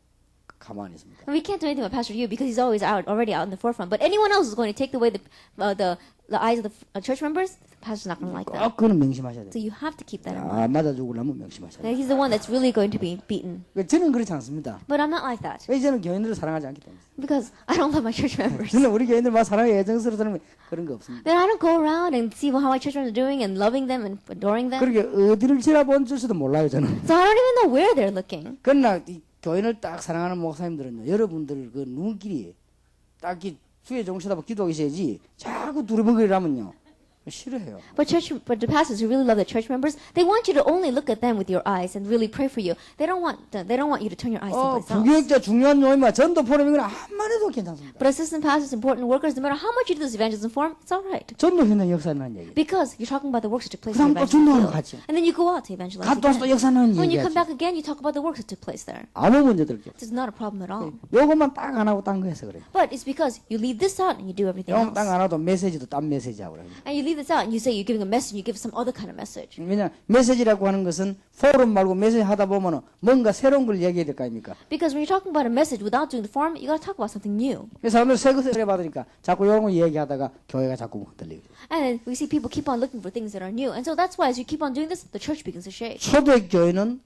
가만히 있습니까? And we can't do anything about Pastor Yu because he's always already out in the forefront. But anyone else is going to take away the eyes of the church members. The pastor's not going to like that. 꼭 그거는 명심하셔야 So 돼요. you have to keep that in mind. 맞아 죽으려면 명심하셔야 돼요. That he's the one that's really going to be beaten. 저는 그렇지 않습니다. But I'm not like that 왜 저는 교인들을 사랑하지 않기 때문에. because I don't love my church members. 저는 우리 교인들 막 사랑해 애정스러워서는 그런 거 없습니다. Then I don't go around and see how my church members are doing and loving them and adoring them. 그렇게 어디를 지나본 줄도 몰라요 저는. So I don't even know where they're looking. 그러나 이 교인을 딱 사랑하는 목사님들은요, 여러분들 그 눈길이 딱히 주의 종시다 기도하기 시작하지 자꾸 두리번거리라면요 싫어해요. But the pastors who really love the church members, they want you to only look at them with your eyes and really pray for you. They don't want you to turn your eyes someplace else. 부교육자 중요한 요인만 전도 포럼이거나 한만 해도 괜찮습니다. But assistant pastors, important workers, no matter how much you do this evangelism forum, it's all right. 전도 현장 역사하는 얘기. Because you're talking about the works that took place in 그다음 the 또 evangelism 전도하러 field. 가지. And then you go out to evangelize 또 again. 역사하는 When you come 얘기하지. back again, you talk about the works that took place there. 아무 문제들 없죠. This is not a problem at all. 요것만 딱 안 하고 딴 거 해서 그래요. But it's because you leave this out and you do everything 요것만 else. 딱 안 하고 메시지도 딴 메시지 하고 그래요. And you leave this out and you say you're giving a message and you give some other kind of message. 왜냐 메시지라고 하는 것은 포럼 말고 메시지 하다 보면은 뭔가 새로운 걸 얘기해야 될 거 아닙니까? Because when you're talking about a message without doing the forum, you got to talk about something new. 그래서 사람들 새 것을 해받으니까 자꾸 이런 거 얘기하다가 교회가 자꾸 흔들리고. And then we see people keep on looking for things that are new. And so that's why as you keep on doing this, the church begins to shake. 초대교회는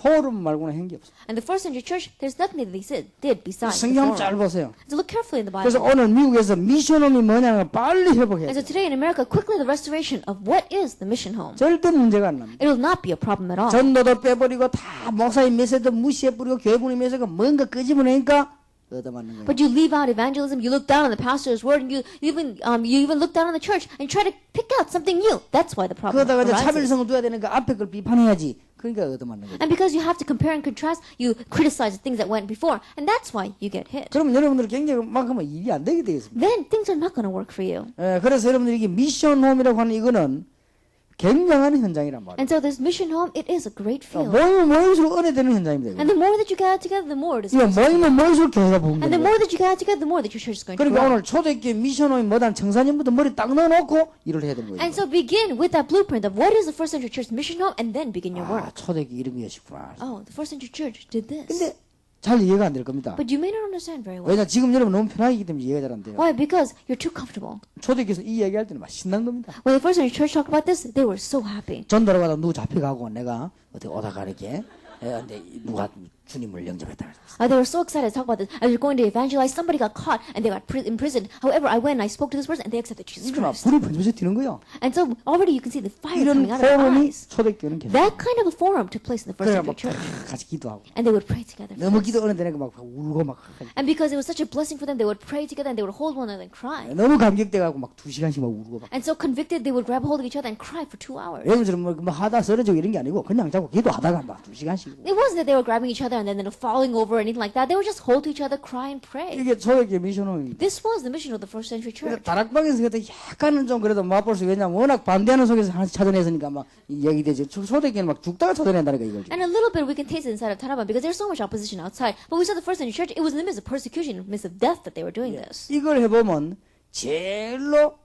포럼 말고는 한 게 없어요. And the first century church, there's nothing that they did besides the 성경 잘 forum. 보세요. So look carefully in the 그래서 Bible. 오늘 미국에서 미션홈이 뭐냐는 걸 빨리 회복해야 And so 돼요. today in America, quickly the restoration of what is the mission home. 절대 문제가 안 납니다. It will not be a problem at all. 전도도 빼버리고 다 목사님 메시지도 무시해버리고 교회분의 메시지가 뭔가 끄집어내니까 얻어맞는 거예요. But you leave out evangelism, you look down on the pastor's word, and you even look down on the church and try to pick out something new. That's why the problem 그러다가 이제 arises. 차별성을 둬야 되니까 앞에 걸 비판해야지. 그러니까 얻어맞는 거예요. And because you have to compare and contrast, you criticize the things that went before, and that's why you get hit. 그러면 여러분들 굉장히 막 하면 일이 안 되게 되겠습니다. Then things are not going to work for you. 그래서 여러분들이 이게 미션홈이라고 하는 이거는 굉장한 현장이란 말이에요. And so this mission home, it is a great field. 모이면 모일수록 은혜되는 현장입니다. And the more that you get out together, the more it is. 이거 모이면 모일수록 교회가 부흥되는 And the 거예요. more that you get out together, the more that your church is going to 그러니까 grow. 오늘 초대교회 미션홈이 뭐단 청사년부터 머리 딱 넣어놓고 일을 해야 되는 거예요. And so begin with that blueprint of what is the first century church mission home, and then begin your work. 초대교회 이런 게 있구나. Oh, the first century church did this. 근데 잘 이해가 안 될 겁니다. But you may not understand very well. 왜냐 지금 여러분 너무 편하기 때문에 이해가 잘 안 돼요. Why? Because you're too comfortable. 초대교회에서 이 얘기할 때는 막 신난 겁니다. When the first century church talked about this, they were so happy. 전도로 가다 누구 잡혀가고 내가 어떻게 오다가 이렇게 근데 누가 주님을 영접했다 그랬어. They were so excited to talk about this. As they're going to evangelize, somebody got caught and they got imprisoned. However, I went and I spoke to this person and they accepted Jesus 그러니까 막 Christ. 불이 번쩍번쩍 튀는 거요. And so already you can see the fire 이런 coming out of their 포럼이 eyes. 초대교회는 계속. That kind of a forum took place in the first 그래 century 막 church. 같이 기도하고 And they would pray together. 너무 기도 은혜되니까 막 울고 막 And because it was such a blessing for them, they would pray together and they would hold one another and cry. 너무 감격돼가고 막 2시간씩 막 울고 막. And so convicted, they would grab hold of each other and cry for 2 hours. 여러분처럼 뭐 하다 쓰러지고 이런 게 아니고 그냥 자꾸 기도하다가 막 2시간씩. It wasn't that they were grabbing each other and then falling over or anything like that. They would just hold to each other, cry and pray. 이게 초대교회 미션홈입니다. This was the mission of the first century church. 다락방에서 그래도 약간은 좀 그래도 맛볼 수 왜냐면 워낙 반대하는 속에서 하나씩 찾아냈으니까 막 얘기되죠. 초대교회는 막 죽다가 찾아낸다니까 이걸. And a little bit we can taste it inside of Taraban because there's so much opposition outside. But we saw the first century church, it was in the midst of persecution, in the midst of death that they were doing this. 이걸 해보면 제일로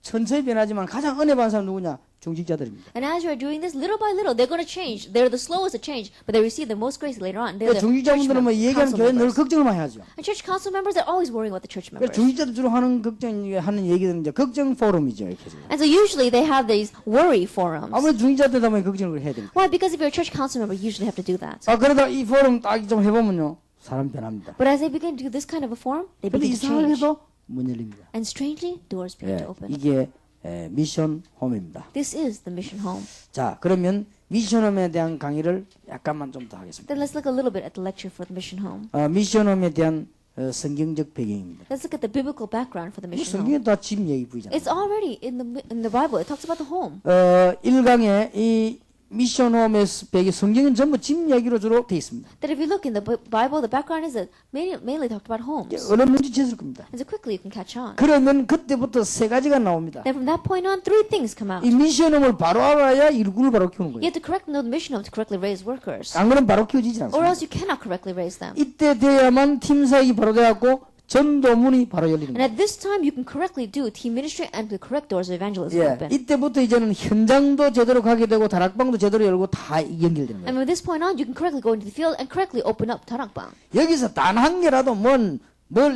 천천히 변하지만 가장 은혜 받은 사람 누구냐? 중직자들입니다. And as you're doing this, little by little, they're going to change. They're the slowest to change, but they receive the most grace later on. They're the church 중직자분들은 뭐 얘기하는 council 교회 늘 members. 걱정을 많이 하죠. And church council members, they're always worrying about the church members. 중직자들 주로 하는 얘기들은 이제 걱정 포럼이죠. 이렇게. And so usually they have these worry forums. 아무래도 중직자들 때문에 걱정을 해야 되니까. Why? Because if you're a church council member, you usually have to do that. 그러다 이 포럼 딱 좀 해보면요. 사람 변합니다. But as they begin to do this kind of a forum, they 근데 begin to 이상하게 change. 해도 문 열립니다. And strangely, doors begin to open. 이게 미션 홈입니다. This is the mission home. 자, 그러면 미션 홈에 대한 강의를 약간만 좀 더 하겠습니다. Then let's look a little bit at the lecture for the mission home. 미션 홈에 대한 성경적 배경입니다. Let's look at the biblical background for the mission home. 성경에 다 집 얘기 보이잖아요. It's already in the Bible. It talks about the home. 1강에 이 미션 홈의 배경 성경은 전부 집 얘기로 주로 돼 있습니다. That if you look in the Bible, the background is that mainly talked about homes. 어느 눈치챘을 겁니다. And so quickly you can catch on. 그러면 그때부터 세 가지가 나옵니다. Then from that point on, 3 things come out. 이 미션 홈을 바로 알아야 일꾼을 바로 키우는 You 거예요. have to correctly know the mission home to correctly raise workers. 안 그러면 바로 키워지지 Or 않습니다. else you cannot correctly raise them. 이때 돼야만 팀 사역이 바로 돼갖고 전도 문이 바로 열리는 And 거예요. at this time, you can correctly do team ministry and the correct doors of evangelism 예, open. 이때부터 이제는 현장도 제대로 가게 되고 다락방도 제대로 열고 다 연결되는 거예요. And from this point on, you can correctly go into the field and correctly open up tarakbang. 여기서 단 한 개라도 뭘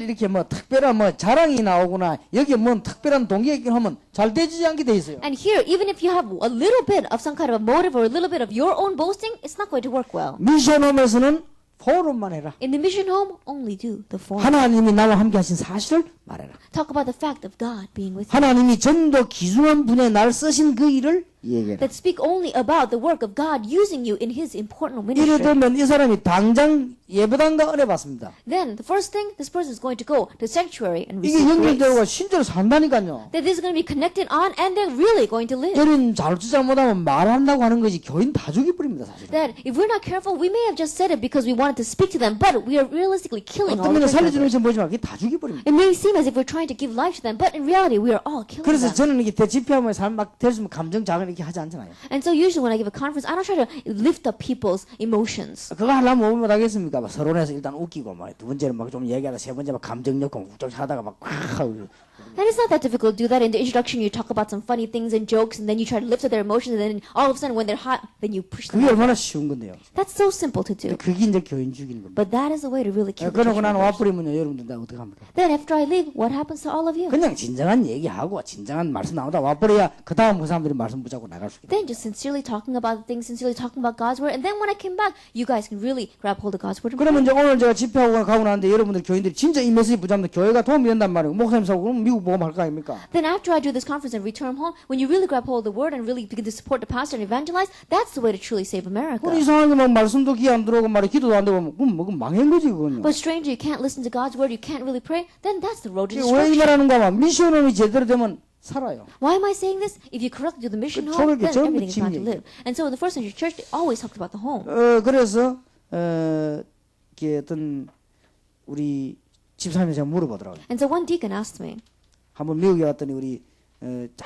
이렇게 뭐 특별한 뭐 자랑이 나오거나 여기에 뭔 특별한 동기가 있긴 하면 잘 되지 않게 돼 있어요. And here, even if you have a little bit of some kind of a motive or a little bit of your own boasting, it's not going to work well. 미션홈에서는 포럼만 해라. In the mission home, only do the forum. 하나님이 나와 함께 하신 사실을 말해라. Talk about the fact of God being with you. 하나님이 전도 기중한 분야에 날 쓰신 그 일을 얘기해라. That speak only about the work of God using you in His important 이래 ministry. 되면 이 사람이 당장 예배당과 은혜 받습니다. Then, the first thing, this person is going to go to sanctuary and 이게 receive grace. 연결되고 실제로 산다니까요. That this is going to be connected on and they're really going to live. 여린 잘못 잘못하면 말한다고 하는 것이 교인 다 죽여버립니다 사실은. That if we're not careful, we may have just said it because we wanted to speak to them, but we are realistically killing all 어떤 면에 the church 살려주는 members. 것이 보지만 그게 다 죽여버립니다. It may seem as if we're trying to give life to them, but in reality, we are all killing 그래서 them. 저는 이게 대집회하면 막 될수면 감정 자극 이렇게 하지 않잖아요. And so usually when I give a conference, I don't try to lift up people's emotions. 그거 하려면 뭐 못하겠습니까? 막 서론에서 일단 웃기고 막 두 번째는 막 좀 얘기하다 세 번째 막 감정 넣고 우쩍 하다가 막 And it's not that difficult to do that. In the introduction, you talk about some funny things and jokes, and then you try to lift up their emotions, and then all of a sudden, when they're hot, then you push them 그게 out. 얼마나 쉬운 건데요. That's so simple to do. 그게 이제 교인 죽이는 겁니다. But that is the way to really kill the 그러고 church 나는 members. 와버리면요 여러분들 나 어떻게 합니까? Then after I leave, what happens to all of you? 그냥 진정한 얘기하고 진정한 말씀 나오다 와버려야 그 다음 그 사람들이 말씀 붙잡고 나갈 수 있다. Then just sincerely talking about the things, sincerely talking about God's word, and then when I came back, you guys can really grab hold of God's word. And 그러면 이제 오늘 제가 집회하고 가고 나는데 여러분들 교인들이 진짜 이 메시지 붙잡으면 교회가 도움이 된단 말이에요. 목사님 사고 그럼 미국 보고 말 거 아닙니까? then after I do this conference and return home, when you really grab hold of the word and really begin to support the pastor and evangelize, that's the way to truly save America. 그럼 이상하게 막 말씀도 귀 안 들어오고 말이 기도도 안 되고 그럼 망한 거지 그건요. But stranger, you can't listen to God's word, you can't really pray, then that's the road to 왜 이 destruction. 말하는가 하면 미션홈이 제대로 되면 살아요. Why am I saying this? If you correctly do the mission 그 home, 저렇게 then 전부 everything is bound to 짐 live. And so the first century church, they always talked about the home. 그래서 이게 어떤 우리 집사님이 제가 물어보더라고요. And so one deacon asked me, 한번 미국에 왔더니 우리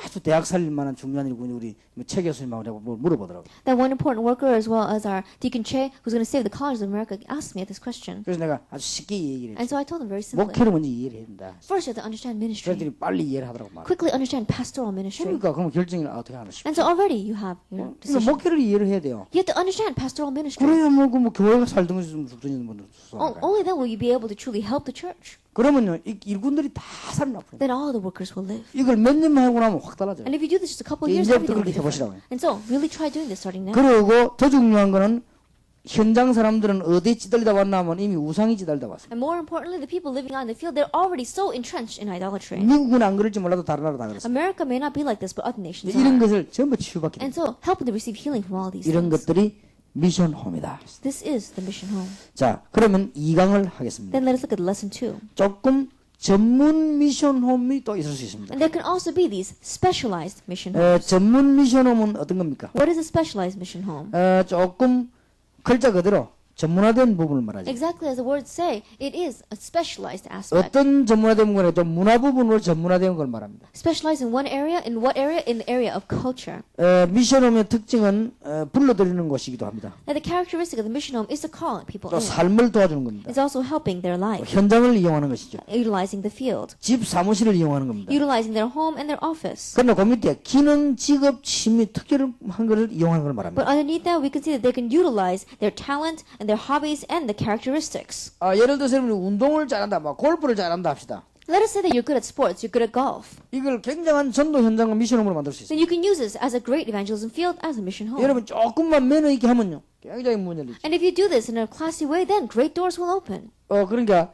아주 대학 살릴 만한 중요한 일꾼이 우리 최 교수님하고 제가 뭘 물어보더라고요. that one important worker as well as our Deacon Che, who's going to save the colleges of America, asked me this question. 그래서 내가 아주 쉽게 얘기를 And 했죠. so I told him very simply. 목회를 먼저 이해를 해야 된다. First, you have to understand ministry. 그들이 빨리 이해를 하더라고 말이야. Quickly understand pastoral ministry. 그러니까 그럼 결정을 어떻게 하나 싶어. And so already you have your 그러니까 decision. 목회를 이해를 해야 돼요. You have to understand pastoral ministry. 그래야 뭐 교회가 살든지 좀 죽든지 뭐 Only then will you be able to truly help the church. 그러면요 이 일꾼들이 다 살나 버려. Then all the workers will live. 이걸 몇 년만 하고 나면 확 달라져요. And if you do this just a couple of years, 이제부터 everything will be 그렇게 different. 해보시라고요. And so really try doing this starting now. 그리고 더 중요한 거는 현장 사람들은 어디에 찌들리다 왔나 하면 이미 우상이 찌들다 왔어요. And more importantly, the people living out in the field, they're already so entrenched in idolatry. 미국은 안 그럴지 몰라도 다른 나라 다 그랬어요. America may not be like this, but other nations 이런 are. 것을 전부 치유받게 And 됩니다. so help them to receive healing from all these 이런 things. 것들이 미션홈이다. This is the mission home. 자, 그러면 2강을 하겠습니다. Then let us look at lesson 2. 조금 전문 미션홈이 또 있을 수 있습니다. And there can also be these specialized mission homes. 전문 미션홈은 어떤 겁니까? What is a specialized mission home? 조금 글자 그대로 전문화된 부분을 말하죠. Exactly as the words say, it is a specialized aspect. 어떤 전문화된 부분에 좀 문화 부분으로 전문화된 걸 말합니다. Specialized in one area, in what area? In the area of culture. 미션홈의 특징은 불러들이는 곳이기도 합니다. And the characteristic of the mission home is to call people 또 in. 삶을 도와주는 겁니다. It's also helping their life, 현장을 이용하는 것이죠. utilizing the field, 집 사무실을 이용하는 겁니다. utilizing their home and their office. 그러나 그 밑에 기능, 직업, 취미, 특별한 것을 이용하는 걸 말합니다. But underneath that, we can see that they can utilize their talent and their hobbies and the characteristics. 예를 들어서 여러분이 운동을 잘한다, 막 골프를 잘한다 합시다. Let us say that you're good at sports, you're good at golf. 이걸 굉장한 전도 현장과 미션홈으로 만들 수 있어요. Then you can use this as a great evangelism field, as a mission home. 여러분 조금만 매너 있게 하면요, 굉장히 문 열리죠. And if you do this in a classy way, then great doors will open. 그러니까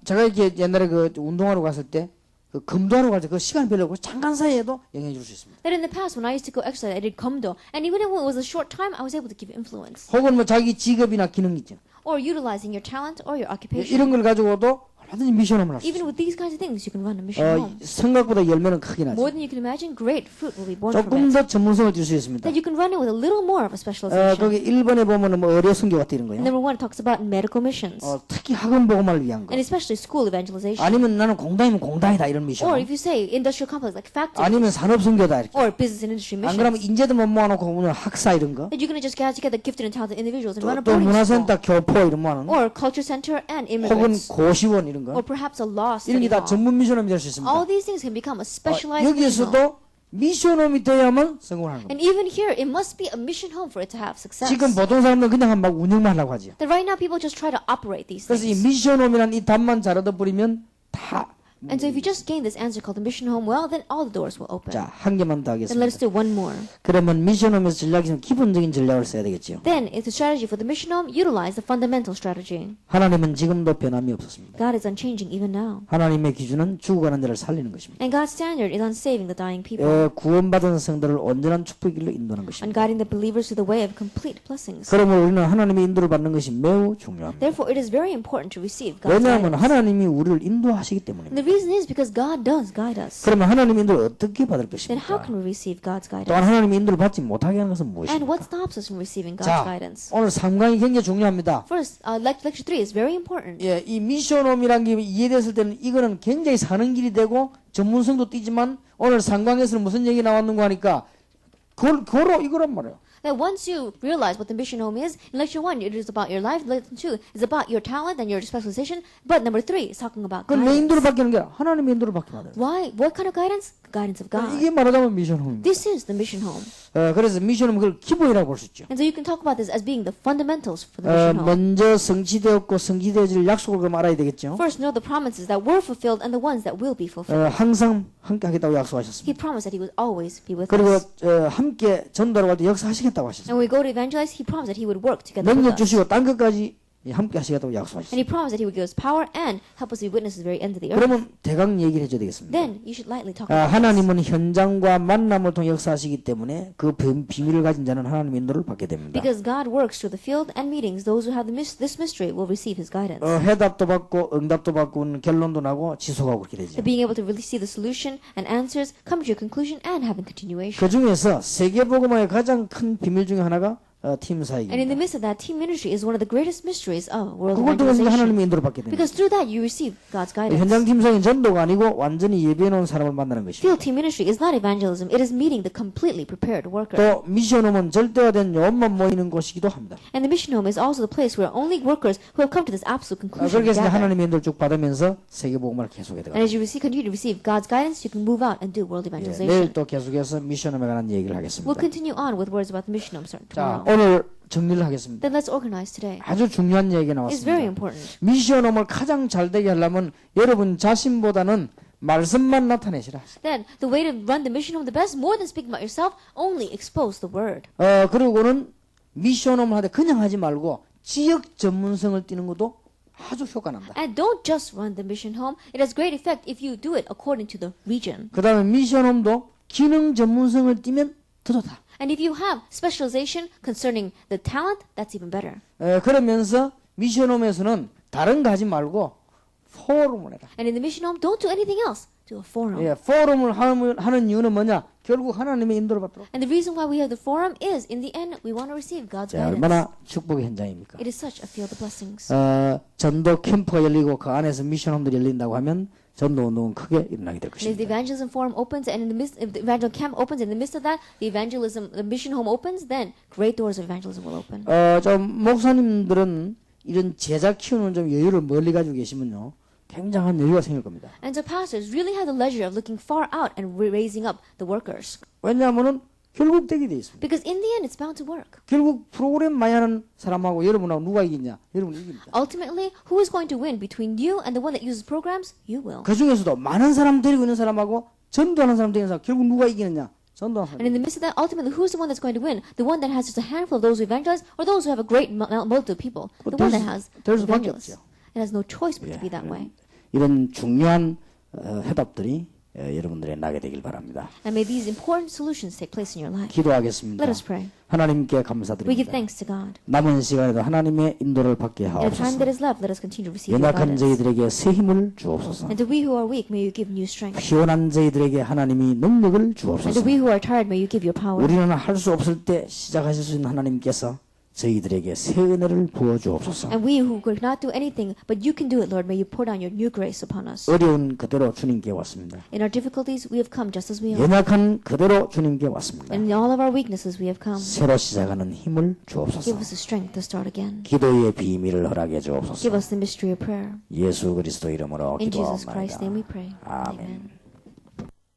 제가 이렇게 옛날에 그 운동하러 갔을 때, 그 금도하러 갈 때 그 시간 별로고 잠깐 사이에도 영향을 줄 수 있습니다. That in the past, when I used to go exercise, I did komdo, and even if it was a short time, I was able to give influence. 혹은 뭐 자기 직업이나 기능 있죠. Or utilizing your talent or your occupation. 이런 걸 가지고도 얼마든지 미션홈을 할 수 Even 있어요. with these kinds of things, you can run a mission home. 생각보다 열매는 크게 More 나죠. than you can imagine, great fruit will be born from 조금 it. 더 전문성을 줄 수 있습니다. That you can run it with a little more of a specialization. 거기 1번에 보면은 뭐 의료 선교 같은 이런 거요. Number 1 talks about medical missions, 특히 학원 복음을 위한 거. and especially school evangelization. 아니면 나는 공단이면 공단이다 이런 미션. Or if you say industrial complex like factories, 아니면 산업 선교다 이렇게. or business and industry 안 그러면 missions. 인재들 못 모아놓고 오늘 학사 이런 거. That you're going to just gather together gifted and talented individuals and run a 또 boarding school. 문화센터 교포 이런 거 하는. Or culture center and 혹은 immigrants. 고시원 이런 이런 거 or perhaps a law 이런 study 게 다 hall. 전문 미션홈이 될 수 있습니다. All these things can become a specialized mission hall. 여기에서도 미션홈이 돼야만 성공하는 겁니다. And even here, it must be a mission home for it to have success. 지금 보통 사람들은 그냥 막 운영만 하려고 하죠. That right now people just try to operate these 그래서 이 things. 미션홈이라는 이 답만 잘 얻어버리면 다. And so if you just gain this answer called the mission home, well, then all the doors will open. 자, 한 개만 더 Then let us 하겠습니다. do one more. 그러면 미션홈에서 전략이 기본적인 전략을 써야 되겠죠. Then, if the strategy for the mission home, utilize the fundamental strategy. 하나님은 지금도 변함이 없었습니다. God is unchanging even now. 하나님의 기준은 죽어가는 자를 살리는 것입니다. And God's standard is on saving the dying people. 구원받은 성도를 온전한 축복의 길로 인도하는 On 것입니다. guiding the believers to the way of complete blessings. 그러므로 우리는 하나님의 인도를 받는 것이 매우 중요합니다. Therefore, it is very important to receive God's 왜냐하면 guidance. 하나님이 우리를 인도하시기 And 때문입니다. the reason is because God does guide us. 그러면 하나님의 인도를 어떻게 받을 Then how 것입니까? can we receive God's 또한 guidance? 하나님의 인도를 받지 못하게 하는 것은 And 무엇입니까? what stops us from receiving God's 자, guidance? 오늘 3강이 굉장히 중요합니다. First, lecture 3 is very important. 예, 이 미션홈이라는 게 이해됐을 때는 이거는 굉장히 사는 길이 되고 전문성도 띄지만 오늘 3강에서는 무슨 얘기 나왔는가 하니까 그거로 이거란 말이에요. That once you realize what the mission home is, in lecture 1 it is about your life, lecture 2 is about your talent and your specialization, but number 3 is talking about 그건 내 인도를 guidance. 받기는 게 아니라 하나님의 인도를 받기만 해요. Why? What kind of guidance? The guidance of God. 이게 말하자면 미션홈입니다. This is the mission home. 그래서 미션홈은 그걸 기본이라고 볼 수 있죠. And so you can talk about this as being the fundamentals for the mission home. 먼저 성취되었고 성취되어질 약속을 그럼 알아야 되겠죠. First, know the promises that were fulfilled and the ones that will be fulfilled. 항상 함께 하겠다고 He 약속하셨습니다. promised that He would always be with 그리고 us. 함께 전도하러 갈 때 역사하시겠다고 하셨습니다. And when we go to evangelize, He promised that He would work together with 능력 us. 주시고 딴 것까지 함께 하시겠다고 And 약속하셨습니다. He promised that He would give us power and help us be witnesses to the very end of the earth. 그러면 대강 얘기를 해줘야 되겠습니다. Then you should lightly talk about this. 하나님은 현장과 만남을 통해 역사하시기 때문에 그 비밀을 가진 자는 하나님의 인도를 받게 됩니다. Because God works through the field and meetings, those who have this mystery will receive His guidance. 해답도 받고 응답도 받고 결론도 나고 지속하고 그렇게 되죠. So being able to really see the solution and answers, come to your conclusion, and having continuation. 그 중에서 세계복음화의 가장 큰 비밀 중에 하나가 팀 And in the 사역입니다. midst of that, team ministry is one of the greatest mysteries of world 그걸 통해서 evangelization. 하나님의 인도를 받게 됩니다. Because through that, you receive God's guidance. 현장 팀 사역은 전도가 아니고 완전히 예배해 놓은 사람을 만나는 것입니다. Field team ministry is not evangelism. It is meeting the completely prepared worker. 또 미션홈은 절대화된 요원만 모이는 곳이기도 합니다. And the mission home is also the place where only workers who have come to this absolute conclusion 그렇게 해서 gather. 하나님의 인도를 쭉 받으면서 세계복음화를 계속해 And 들어갑니다. as you continue to receive God's guidance, you can move out and do world 내일 evangelization. 또 계속해서 미션홈에 관한 얘기를 하겠습니다. We'll continue on with words about the mission home 자, tomorrow. 오늘 정리를 하겠습니다. Then let's organize today. 아주 중요한 얘기가 It's very 나왔습니다. important. 미션홈을 가장 잘 되게 하려면 여러분 자신보다는 말씀만 나타내시라. Then the way to run the mission home the best, more than speaking about yourself, only expose the word. 그리고는 미션홈을 하되 그냥 하지 말고 지역 전문성을 띠는 것도 아주 효과 난다. And don't just run the mission home. It has great effect if you do it according to the region. 그 다음에 미션홈도 기능 전문성을 띠면 더 좋다. And if you have specialization concerning the talent, that's even better. 그러면서 미션홈에서는 다른 거 하지 말고 포럼을 해라. And in the mission home, don't do anything else. Do a forum. 포럼을 하는 이유는 뭐냐? 결국 하나님의 인도를 받도록. And the reason why we have the forum is, in the end, we want to receive God's 자, guidance. 얼마나 축복의 현장입니까? It is such a field of blessings. 전도 캠프가 열리고 그 안에서 미션홈들이 열린다고 하면 전도 운동은 크게 일어나게 될 And if the 것입니다. evangelism forum opens, and in the midst, if the evangel camp opens, in the midst of that, the mission home opens, then great doors of evangelism will open. 좀 목사님들은 이런 제자 키우는 좀 여유를 멀리 가지고 계시면요, 굉장한 여유가 생길 겁니다. And so pastors really have the leisure of looking far out and raising up the workers. 왜냐하면은 결국 되게 돼 있습니다. Because in the end, it's bound to work. 결국 프로그램 많이 하는 사람하고 여러분하고 누가 이기냐? 여러분이 이깁니다. Ultimately, who is going to win between you and the one that uses programs? You will. 그 중에서도 많은 사람 데리고 있는 사람하고 전도하는 사람 데리고 있는 사람 결국 누가 이기느냐? 전도하는 And in the 사람. midst of that, ultimately, who's the one that's going to win? The one that has just a handful of those who evangelize, or those who have a great multitude of people? The one that has 될 수밖에 evangelists. 없죠. It has no choice but to be that way. 이런 중요한 해답들이 여러분들의 나게 되길 바랍니다. And may these important solutions take place in your life. 기도하겠습니다. Let us pray. 하나님께 We give 감사드립니다. thanks to God. 남은 시간에도 하나님의 인도를 받게 In the time that 하옵소서. is left, let us continue to receive your 연약한 guidance. 저희들에게 새 힘을 주옵소서. And to we who are weak, may you give new strength. 피곤한 저희들에게 하나님이 능력을 And 주옵소서. to we who are tired, may you give your power. 우리는 할 수 없을 때 시작하실 수 있는 하나님께서 저희들에게 새 은혜를 부어 주옵소서. And we who could not do anything, but you can do it, Lord, may you pour down your new grace upon us. 어려운 그대로 주님께 왔습니다. In our difficulties, we have come just as we are. 연약한 그대로 주님께 왔습니다. And in all of our weaknesses, we have come. 새로 시작하는 힘을 주옵소서. Give us the strength to start again. 기도의 비밀을 허락해 주옵소서. Give us the mystery of prayer. 예수 그리스도 이름으로 In Jesus Christ's 기도하옵나이다. name we pray. 아멘. Amen.